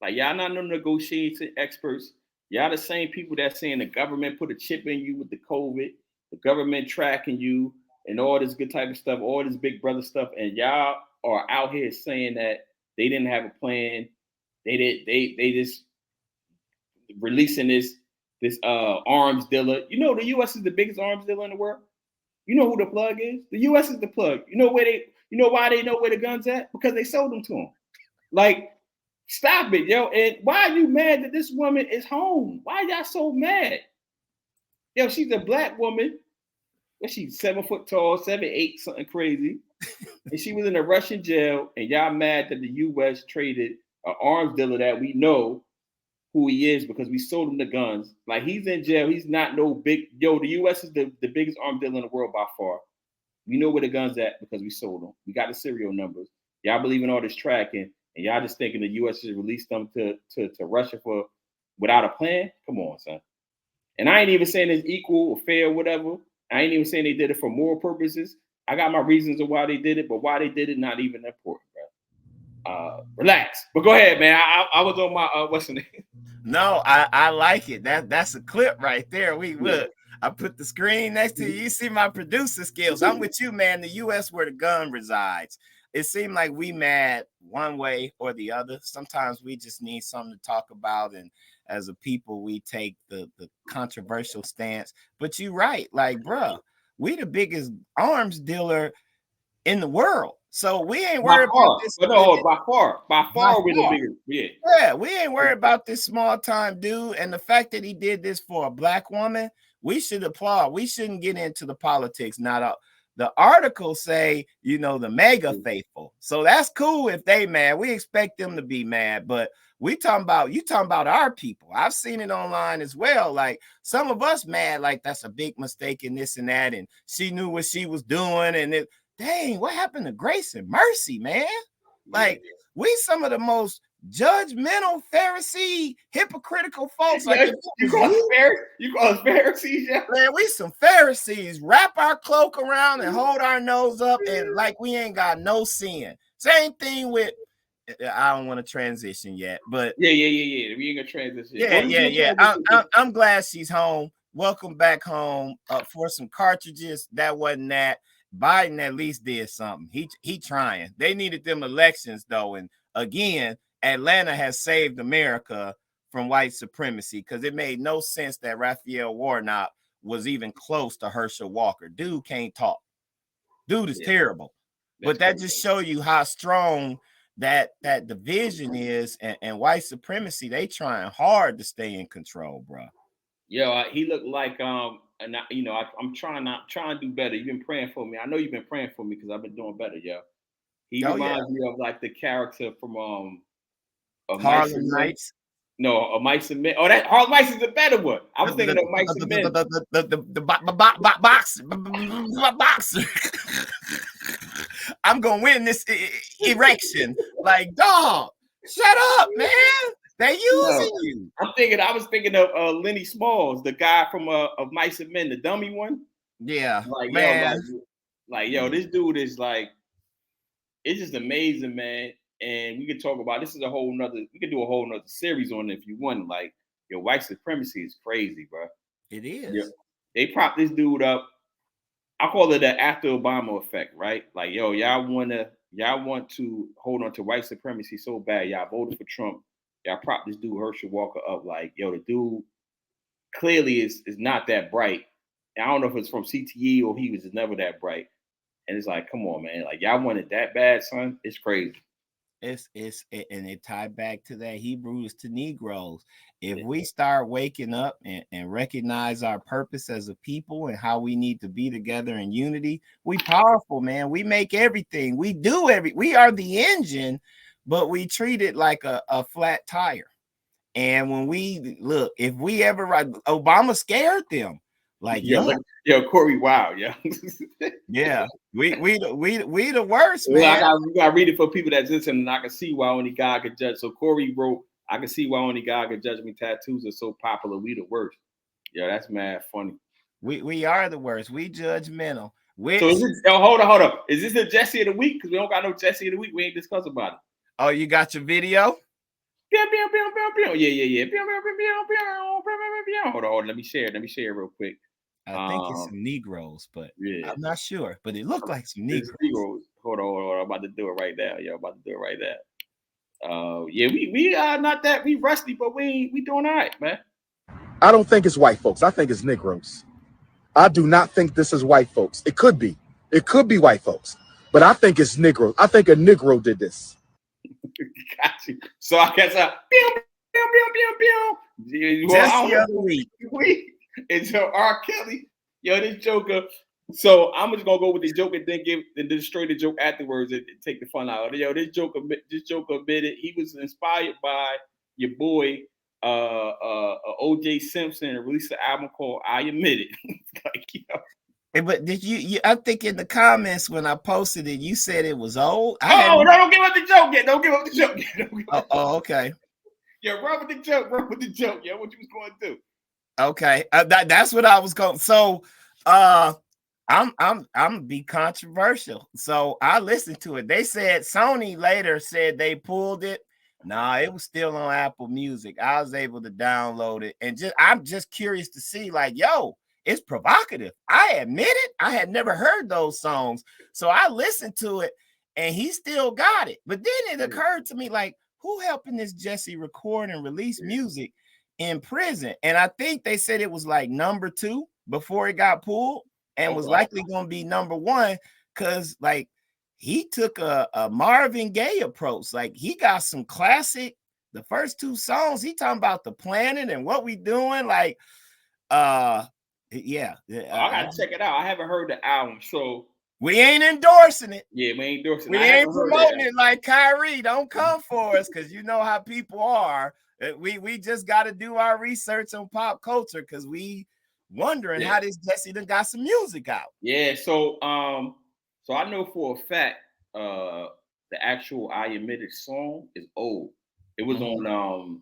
Like, y'all not no negotiating experts. Y'all the same people that saying the government put a chip in you with the COVID, the government tracking you, and all this good type of stuff, all this big brother stuff, and y'all are out here saying that they didn't have a plan. They just releasing this arms dealer. You know the U.S. is the biggest arms dealer in the world. You know who the plug is? The U.S. is the plug. You know why they know where the guns at? Because they sold them to them. Like, stop it, yo. And why are you mad that this woman is home? Why y'all so mad? Yo, she's a black woman. She's 7 foot tall, 7'8", something crazy. And she was in a Russian jail, and y'all mad that the U.S. traded an arms dealer that we know who he is because we sold him the guns. Like, he's in jail. He's not no big. Yo, the U.S. is the biggest arms dealer in the world by far. We know where the guns at because we sold them. We got the serial numbers. Y'all believe in all this tracking, and y'all just thinking the U.S. just released them to Russia for without a plan? Come on, son. And I ain't even saying it's equal or fair or whatever. I ain't even saying they did it for moral purposes. I got my reasons of why they did it, but why they did it, not even important, bro. Relax. But go ahead, man. I was on my what's the name? No, I like it. That's a clip right there. Look. I put the screen next to you. You see my producer skills. I'm with you, man. The U.S. where the gun resides. It seemed like we mad one way or the other. Sometimes we just need something to talk about, and as a people, we take the controversial stance. But you're right, like, bruh, we the biggest arms dealer in the world. So we ain't worried about this. No, by far, we're the biggest. Yeah, we ain't worried about this small time dude. And the fact that he did this for a black woman, we should applaud. We shouldn't get into the politics. The articles say, the mega faithful. So that's cool if they mad. We expect them to be mad, but you talking about our people. I've seen it online as well. Like, some of us mad, like that's a big mistake in this and that, and she knew what she was doing, and dang, what happened to grace and mercy, man? Like, we some of the most judgmental, Pharisee, hypocritical folks. Like, you call us Pharisees, yeah? Man, we some Pharisees. Wrap our cloak around and hold our nose up and like we ain't got no sin. Same thing with, I don't want to transition yet, but yeah. We ain't gonna transition. Yeah. I'm glad she's home. Welcome back home. For some cartridges, that wasn't that. Biden at least did something. He trying. They needed them elections though, and again, Atlanta has saved America from white supremacy because it made no sense that Raphael Warnock was even close to Herschel Walker. Dude can't talk. Dude is terrible. But that just show you how strong that division is, and white supremacy. They trying hard to stay in control, bro. Yo, he looked like and I'm trying to do better. You've been praying for me. I know you've been praying for me because I've been doing better, yo. He reminds me of like the character from Harlem Nights. No, Mice and Men. Oh, that Harlem Nights is the better one. I was thinking of Mice and Men. The boxer. I'm gonna win this erection. Like, dog, shut up, man. They using you. I was thinking of Lenny Smalls, the guy from of Mice and Men, the dummy one. Yeah, like, man. Yo, this dude is like, it's just amazing, man. And we can talk about we can do a whole nother series on it if you want. Like, your white supremacy is crazy, bro. It is. Yeah. They prop this dude up. I call it the after Obama effect, right? Like, yo, y'all want to hold on to white supremacy so bad. Y'all voted for Trump. Y'all prop this dude Herschel Walker up like, yo, the dude clearly is not that bright. And I don't know if it's from CTE or he was just never that bright. And it's like, come on, man. Like, y'all want it that bad, son? It's crazy. And it tied back to that Hebrews to Negroes. If we start waking up and recognize our purpose as a people and how we need to be together in unity, we powerful, man. We make everything. We are the engine, but we treat it like a flat tire. And when if we ever Obama scared them. Like, yo, Corey, wow, yeah. Yeah, we the worst, man. Well, I gotta read it for people that's listening, and I can see why only God could judge. So Corey wrote, I can see why only God could judge me. Tattoos are so popular. We the worst. Yeah, that's mad funny. We are the worst. We judgmental. So is this, hold up. Is this the Jesse of the week? Because we don't got no Jesse of the week. We ain't discuss about it. Oh, you got your video? Yeah. Hold on. Let me share real quick. I think it's some Negroes, but I'm not sure. But it looked like some Negroes. Hold on. I'm about to do it right now. We are not that we rusty, but we doing all right, man. I don't think it's white folks. I think it's Negroes. I do not think this is white folks. It could be white folks, but I think it's Negroes. I think a Negro did this. Got you. So I guess Just the other week. It's R. Kelly. Yo, this Joker. So I'm just gonna go with the joke and then destroy the joke afterwards and take the fun out. Yo, this Joker admitted he was inspired by your boy O.J. Simpson and released an album called "I Admit It." Like, you know. But did you? I think in the comments when I posted it, you said it was old. Don't give up the joke yet. Don't give up the joke yet. Okay. Yeah, run with the joke. Run with the joke. Yeah, what you was going to do? Okay, that's what I was going. So, I'm be controversial. So I listened to it. They said Sony later said they pulled it. Nah, it was still on Apple Music. I was able to download it, and I'm just curious to see, like, yo, it's provocative. I admit it. I had never heard those songs, so I listened to it, and he still got it. But then it occurred to me, like, who helping this Jesse record and release music in prison? And I think they said it was like number 2 before it got pulled, and was likely going to be number 1 because, like, he took a Marvin Gaye approach. Like, he got some classic. The first 2 songs, he talking about the planet and what we doing. Like, yeah. I gotta check it out. I haven't heard the album, so we ain't endorsing it. Yeah, we ain't endorsing it. We ain't promoting it like Kyrie. Don't come for us because you know how people are. We just got to do our research on pop culture because we wondering how this Jesse done got some music out. Yeah, so I know for a fact the actual "I Admit It" song is old. It was on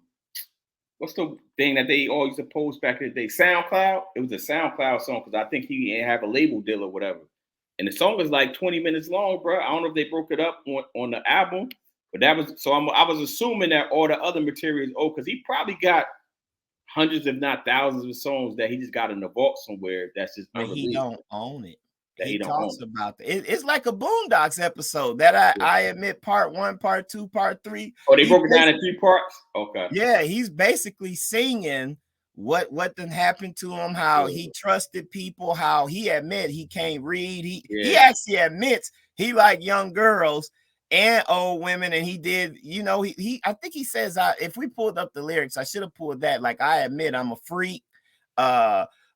what's the thing that they all used to post back in the day? SoundCloud. It was a SoundCloud song because I think he didn't have a label deal or whatever. And the song is like 20 minutes long, bro. I don't know if they broke it up on the album, but that was so. I was assuming that all the other material is old because he probably got hundreds, if not thousands, of songs that he just got in the vault somewhere. That's just but unreleased. He don't own it. He talks about that. It's like a Boondocks episode that I admit part 1, part 2, part 3. Oh, they broke it down in 3 parts. Okay. Yeah, he's basically singing what done happened to him, how he trusted people, how he admit he can't read. He actually admits he like young girls and old women, and he did. You know, he I think he says if we pulled up the lyrics, I should have pulled that. Like, I admit I'm a freak.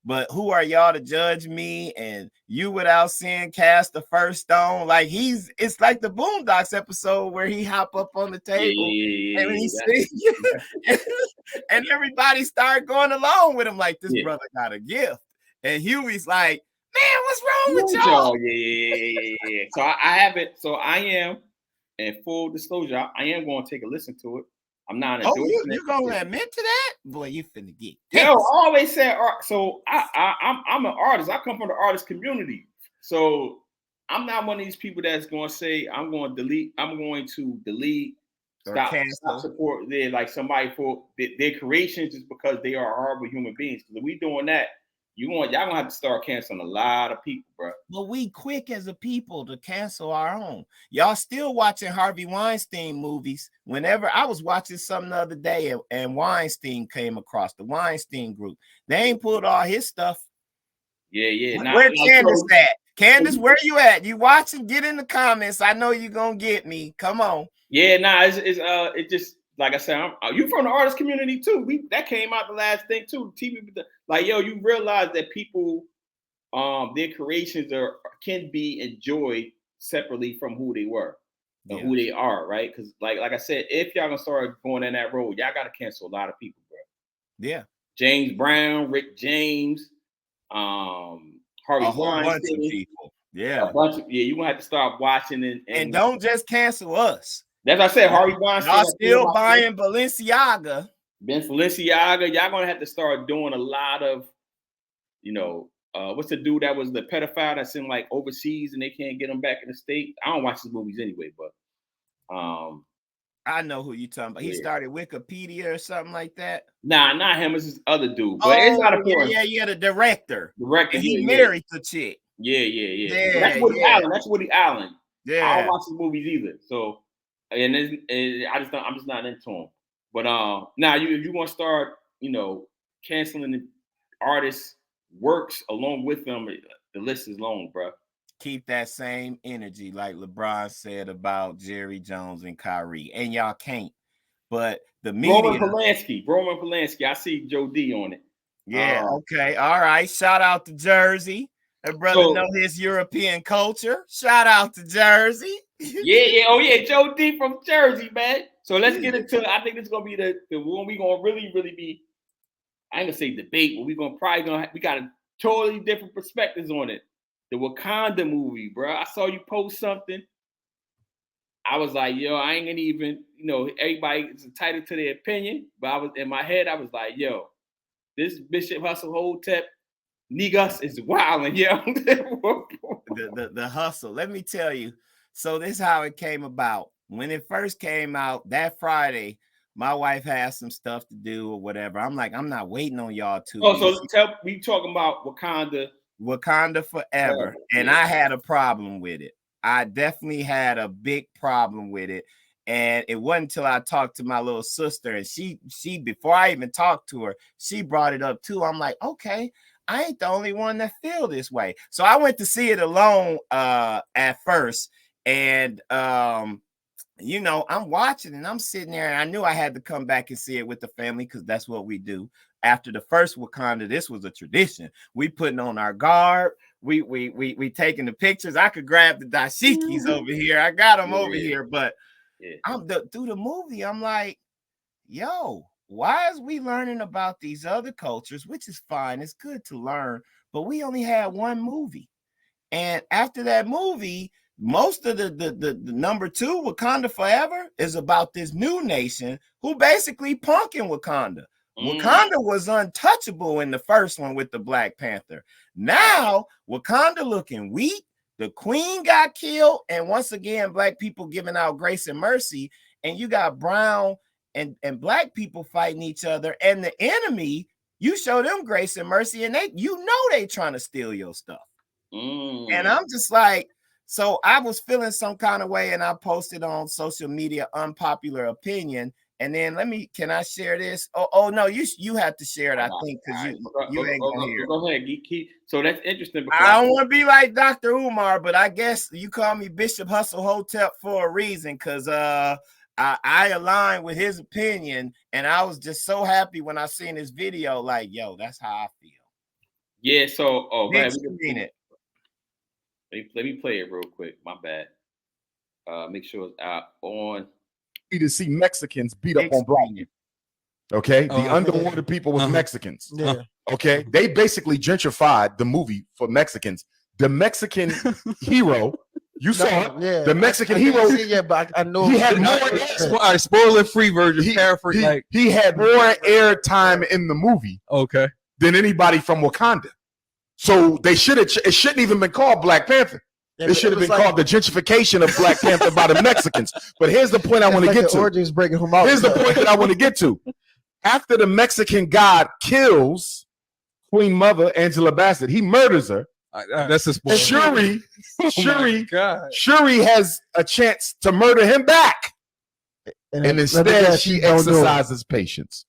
But who are y'all to judge me? And you without sin cast the first stone. Like, it's like the Boondocks episode where he hop up on the table and he sings, and everybody started going along with him. Like, this brother got a gift. And Huey's like, man, what's wrong with y'all? Yeah. So I haven't. So I am, in full disclosure, I am going to take a listen to it. I'm not endorsing you gonna admit to that? Boy, you finna get I always said art. So I'm an artist. I come from the artist community. So I'm not one of these people that's going to say I'm going to delete, stop support like somebody for their creations just because they are horrible human beings. Because if we doing that, y'all gonna have to start canceling a lot of people, bro. But we quick as a people to cancel our own. Y'all still watching Harvey Weinstein movies. Whenever I was watching something the other day and Weinstein came across the Weinstein group, they ain't pulled all his stuff. Yeah. Where Candace at? Candace, where you at? You watching? Get in the comments. I know you gonna get me. Come on. Yeah, it just. Like I said, you from the artist community too. That came out the last thing too. TV, like, yo, you realize that people, their creations can be enjoyed separately from who they were and who they are, right? Because, like I said, if y'all gonna start going in that road, y'all gotta cancel a lot of people, bro. Yeah, James Brown, Rick James, Harvey Weinstein, people. Yeah, you gonna have to start watching and don't just cancel us. That's what I said. Harvey Weinstein. Y'all still buying Balenciaga. Y'all gonna have to start doing a lot of, what's the dude that was the pedophile that's in like overseas and they can't get him back in the state? I don't watch his movies anyway, but I know who you talking about. He started Wikipedia or something like that. Nah, not him. It's this other dude. But it's not important. Yeah, the director. And he married the chick. Yeah. That's Woody Allen. That's Woody Allen. Yeah. I don't watch his movies either. So. And I'm just not into them. But now you want to start, canceling the artists' works along with them. The list is long, bro. Keep that same energy, like LeBron said about Jerry Jones and Kyrie, and y'all can't. But the media. Roman Polanski. I see Joe D on it. Yeah. Okay. All right. Shout out to Jersey. That brother know his European culture. Shout out to Jersey. Yeah. Oh yeah, Joe D from Jersey, man. So let's get into. I think this is gonna be the one we gonna really be. I ain't gonna say debate, but we got a totally different perspectives on it. The Wakanda movie, bro. I saw you post something. I was like, yo, I ain't gonna even, everybody is entitled to their opinion. But I was in my head, I was like, yo, this Bishop Hustle Hotep Negus is wilding, yo. the hustle. Let me tell you. So this is how it came about. When it first came out that Friday, my wife had some stuff to do or whatever. I'm like, I'm not waiting on y'all to. Oh, so we talking about Wakanda forever. And I had a problem with it. I definitely had a big problem with it. And it wasn't until I talked to my little sister, and she before I even talked to her, she brought it up too. I'm like, okay, I ain't the only one that feel this way. So I went to see it alone at first. And I'm watching and I'm sitting there, and I knew I had to come back and see it with the family because that's what we do. After the first Wakanda, this was a tradition. We putting on our garb. We taking the pictures. I could grab the dashikis over here. I got them over here, but through the movie, I'm like, yo, why is we learning about these other cultures, which is fine. It's good to learn, but we only had one movie. And after that movie, most of the number 2, Wakanda Forever, is about this new nation who basically punking Wakanda. Wakanda was untouchable in the first one with the Black Panther. Now, Wakanda looking weak. The queen got killed. And once again, Black people giving out grace and mercy. And you got brown and Black people fighting each other. And the enemy, you show them grace and mercy. And they trying to steal your stuff. And I'm just like, so I was feeling some kind of way. And I posted on social media, unpopular opinion. And then can I share this? Oh no, you have to share it, I think, because you ain't gonna hear it. Go ahead, Geek. So that's interesting. I don't want to be like Dr. Umar, but I guess you call me Bishop Hustle Hotep for a reason, because I align with his opinion, and I was just so happy when I seen this video. Like, yo, that's how I feel. Yeah. So, Let me play it real quick. My bad. Make sure it's out on. To see Mexicans beat up on black people. Okay, the underwater people was Mexicans. Yeah. Okay, they basically gentrified the movie for Mexicans. The Mexican hero, you saw it. The Mexican hero. Yeah, but I know he had more. Spoiler-free version. He had more air time in the movie. Okay. Than anybody from Wakanda. So it shouldn't even been called Black Panther. Yeah, it should have been called the gentrification of Black Panther by the Mexicans. But here's the point I want to get to. Origins breaking from out. Here's the point that I want to get to. After the Mexican god kills Queen Mother Angela Bassett, he murders her. That's a spoiler. Shuri has a chance to murder him back. And instead, she exercises patience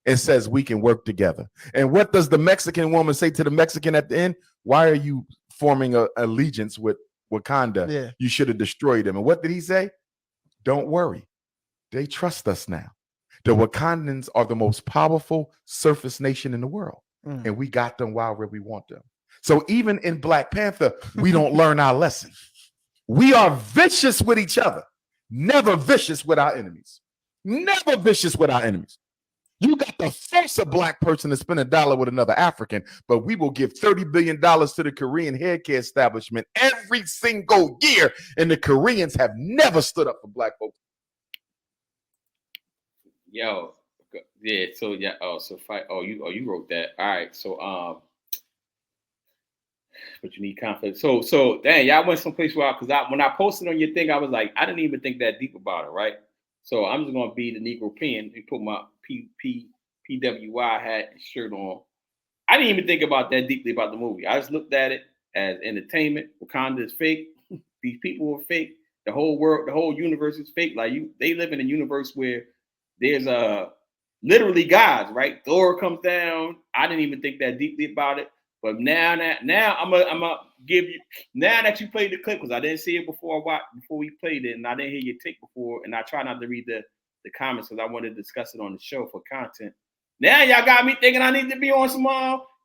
and says, we can work together. And what does the Mexican woman say to the Mexican at the end? Why are you forming an allegiance with Wakanda? Yeah. You should have destroyed them. And what did he say? Don't worry. They trust us now. The Wakandans are the most powerful surface nation in the world. And we got them while we want them. So even in Black Panther, we don't learn our lesson. We are vicious with each other, never vicious with our enemies. Never vicious with our enemies. You got to force a Black person to spend $1 with another African, but we will give $30 billion to the Korean hair care establishment every single year, and the Koreans have never stood up for Black folks. Yo, yeah. So yeah. Oh, so fight. Oh, you wrote that. All right. So but you need confidence. So dang, y'all went someplace where because when I posted on your thing, I was like, I didn't even think that deep about it, right? So I'm just gonna be the Negro pen and put my PWI hat and shirt on. I didn't even think about that deeply about the movie. I just looked at it as entertainment. Wakanda is fake. These people are fake. The whole world, the whole universe is fake. Like they live in a universe where there's literally gods, right? Thor comes down. I didn't even think that deeply about it. But now I'm gonna give you, now that you played the clip, because I didn't see it before we played it, and I didn't hear your take before, and I try not to read the comments because I wanted to discuss it on the show for content. Now y'all got me thinking I need to be on some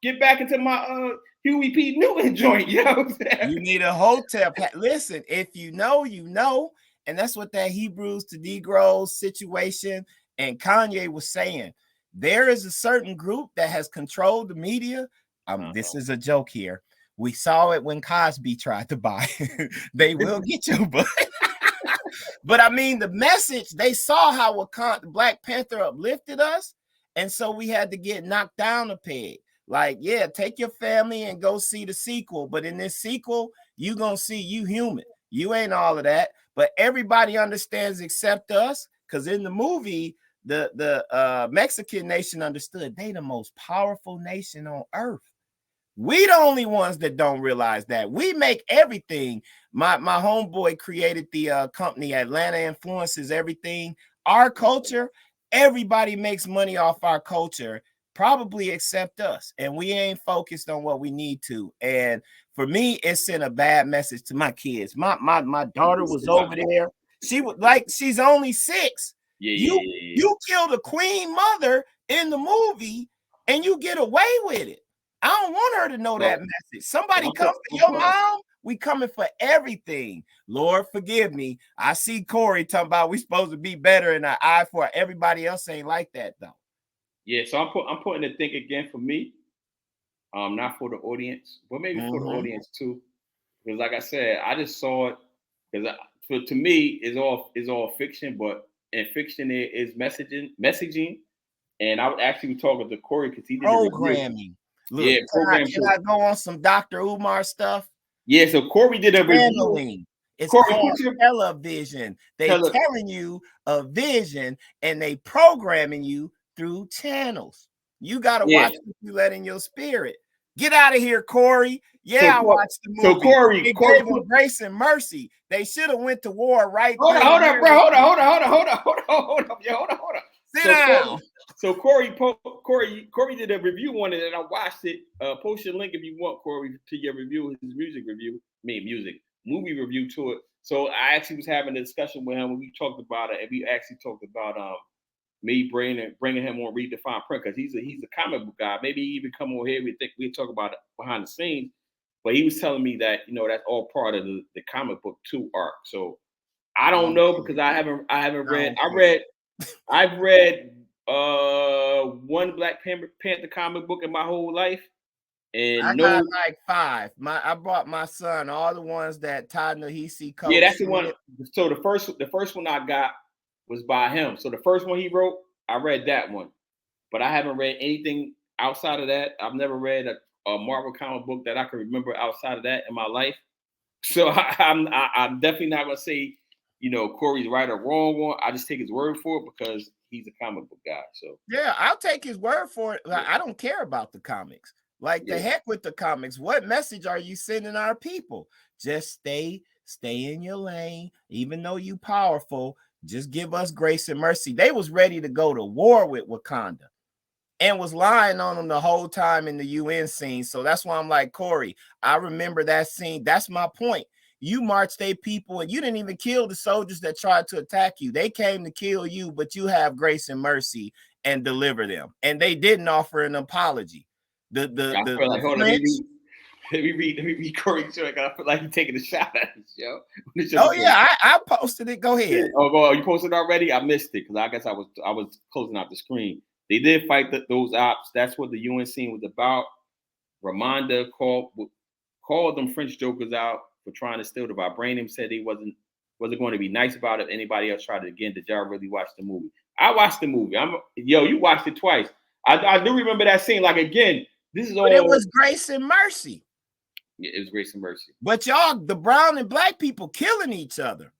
get back into my Huey P. Newton joint. You know what I'm saying? You need a hotel. Listen, if you know, you know. And that's what that Hebrews to Negroes situation and Kanye was saying. There is a certain group that has controlled the media. This is a joke here. We saw it when Cosby tried to buy. They will get you, but but I mean the message, they saw how Black Panther uplifted us, and so we had to get knocked down a peg. Like, yeah, take your family and go see the sequel, but in this sequel, you gonna see you human. You ain't all of that, but everybody understands except us, because in the movie, the Mexican nation understood they the most powerful nation on earth. We the only ones that don't realize that. We make everything. My homeboy created the company Atlanta Influences Everything. Our culture, everybody makes money off our culture, probably except us. And we ain't focused on what we need to. And for me, it sent a bad message to my kids. My daughter was over there. She was like, she's only 6. You killed a queen mother in the movie and you get away with it. I don't want her to know that message. Somebody come for your mom. We coming for everything. Lord, forgive me. I see Corey talking about we supposed to be better in our eye for everybody else. Ain't like that though. Yeah, so I'm putting the think again for me, not for the audience, but maybe for the audience too. Because like I said, I just saw it because to me is all fiction, but in fiction there is messaging. And I was actually talking to Corey because he did programming. Look, yeah, can I go on some Dr. Umar stuff? Yeah, so Corey did a review. It's called television. They telling you a vision and they programming you through channels. You got to watch what you let in your spirit. Get out of here, Corey. Yeah, I watched the movie. So Corey gave them grace and mercy. They should have went to war right there. Hold on, bro. Hold on. Sit down. So Corey did a review on it, and I watched it. Post your link if you want, Corey, to your review, his movie review to it. So I actually was having a discussion with him when we talked about it, and we actually talked about me bringing him on Read the Fine Print because he's a comic book guy. Maybe he even come on here. We talk about it behind the scenes, but he was telling me that that's all part of the comic book 2 arc. So I don't know because I haven't read. I've read one Black Panther comic book in my whole life, and I got like 5. I brought my son all the ones that Ta-Nehisi Coates. Yeah, that's the one. So the first one I got was by him. So the first one he wrote, I read that one, but I haven't read anything outside of that. I've never read a Marvel comic book that I can remember outside of that in my life. So I'm definitely not gonna say Corey's right or wrong one. I just take his word for it because he's a comic book guy. So yeah, I'll take his word for it. Like, I don't care about the comics. Like the heck with the comics. What message are you sending our people? Just stay in your lane. Even though you powerful, just give us grace and mercy. They was ready to go to war with Wakanda and was lying on them the whole time in the UN scene. So that's why I'm like, Corey, I remember that scene. That's my point. You marched their people and you didn't even kill the soldiers that tried to attack you. They came to kill you, but you have grace and mercy and deliver them. And they didn't offer an apology. Let me read Corey's show. I feel like he's taking a shot at us, yo. Oh yeah, I posted it. Go ahead. Yeah. Oh, well, you posted it already? I missed it because I guess I was closing out the screen. They did fight those ops. That's what the UN scene was about. Ramonda called them French jokers out for trying to steal the vibranium. Said he wasn't going to be nice about it if anybody else tried it again. Did y'all really watch the movie? I watched the movie. You watched it twice. I do remember that scene. Like again, this is all. But it was grace and mercy. Yeah, it was grace and mercy. But y'all, the brown and black people killing each other.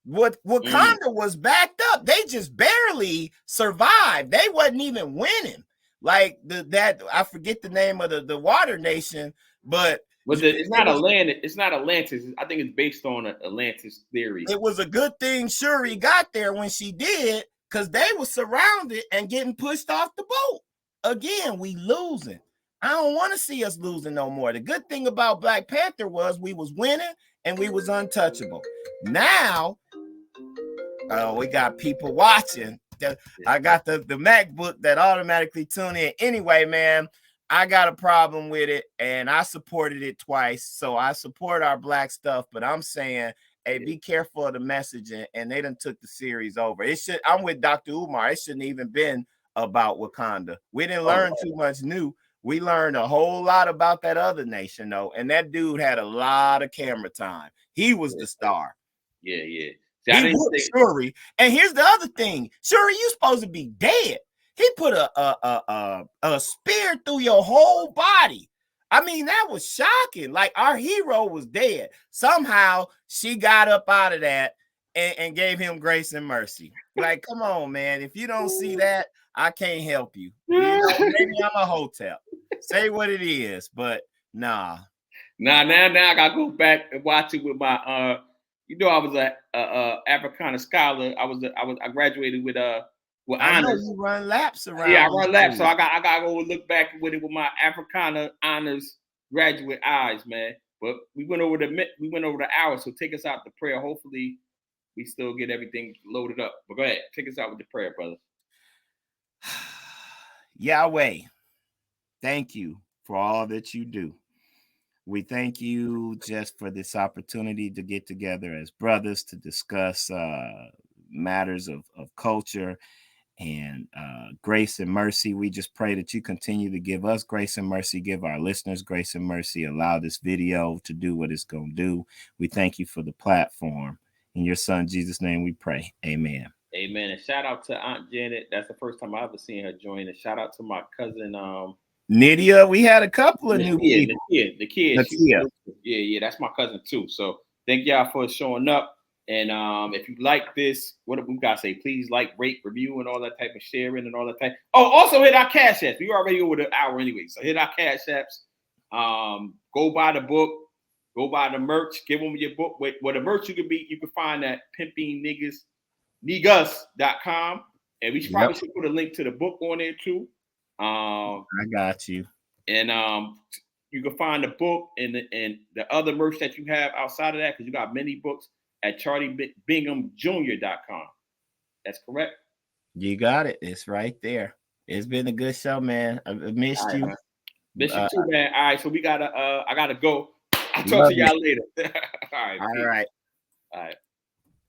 Wakanda was backed up. They just barely survived. They wasn't even winning. Like that, I forget the name of the water nation, but it's not Atlantis. It's not Atlantis. I think it's based on Atlantis theory. It was a good thing Shuri got there when she did, because they were surrounded and getting pushed off the boat. Again, we losing. I don't want to see us losing no more. The good thing about Black Panther was we was winning and we was untouchable. Now, we got people watching. I got the MacBook that automatically tune in. Anyway, man, I got a problem with it and I supported it twice. So I support our black stuff, but I'm saying hey, be careful of the messaging, and they done took the series over. It should. I'm with Dr. Umar. It shouldn't even been about Wakanda. We didn't learn too much new. We learned a whole lot about that other nation, though, and that dude had a lot of camera time. He was the star. Yeah. See, he whooped Shuri. And here's the other thing: Shuri, you supposed to be dead. He put a spear through your whole body. I mean, that was shocking. Like, our hero was dead. Somehow she got up out of that and gave him grace and mercy. Like, come on, man. If you don't see that, I can't help you. You know, maybe I'm a hotel. Say what it is, but nah. Now I gotta go back and watch it with my I was a Africana scholar. I graduated with I know honors. you run laps around. Yeah, I run laps, so I gotta go look back with it with my Africana honors graduate eyes, man. But we went over the hour, so take us out to prayer. Hopefully, we still get everything loaded up. But go ahead, take us out with the prayer, brother. Yahweh, thank you for all that you do. We thank you just for this opportunity to get together as brothers to discuss matters of culture and grace and mercy. We just pray that you continue to give us grace and mercy, give our listeners grace and mercy, allow this video to do what it's going to do. We thank you for the platform. In your son, Jesus' name we pray. Amen. Amen. And shout out to Aunt Janet. That's the first time I ever seen her join. And shout out to my cousin, Nydia. We had a couple of new people. The kid. Yeah, that's my cousin too. So thank y'all for showing up. And if you like this, what do we gotta say? Please like, rate, review, and all that type of sharing and all that type. Oh, also hit our cash apps. We already over the hour anyway, so hit our cash apps. Go buy the book, go buy the merch. Give them your book. What the merch you can find at Negus.com. And we probably should put a link to the book on there too. I got you. And you can find the book and the other merch that you have outside of that, because you got many books at CharlieBinghamJr.com. That's correct. You got it. It's right there. It's been a good show, man. I missed you. Man. Miss you too, man. All right, so we gotta I gotta go. I'll talk to y'all later. All right. All right. All right.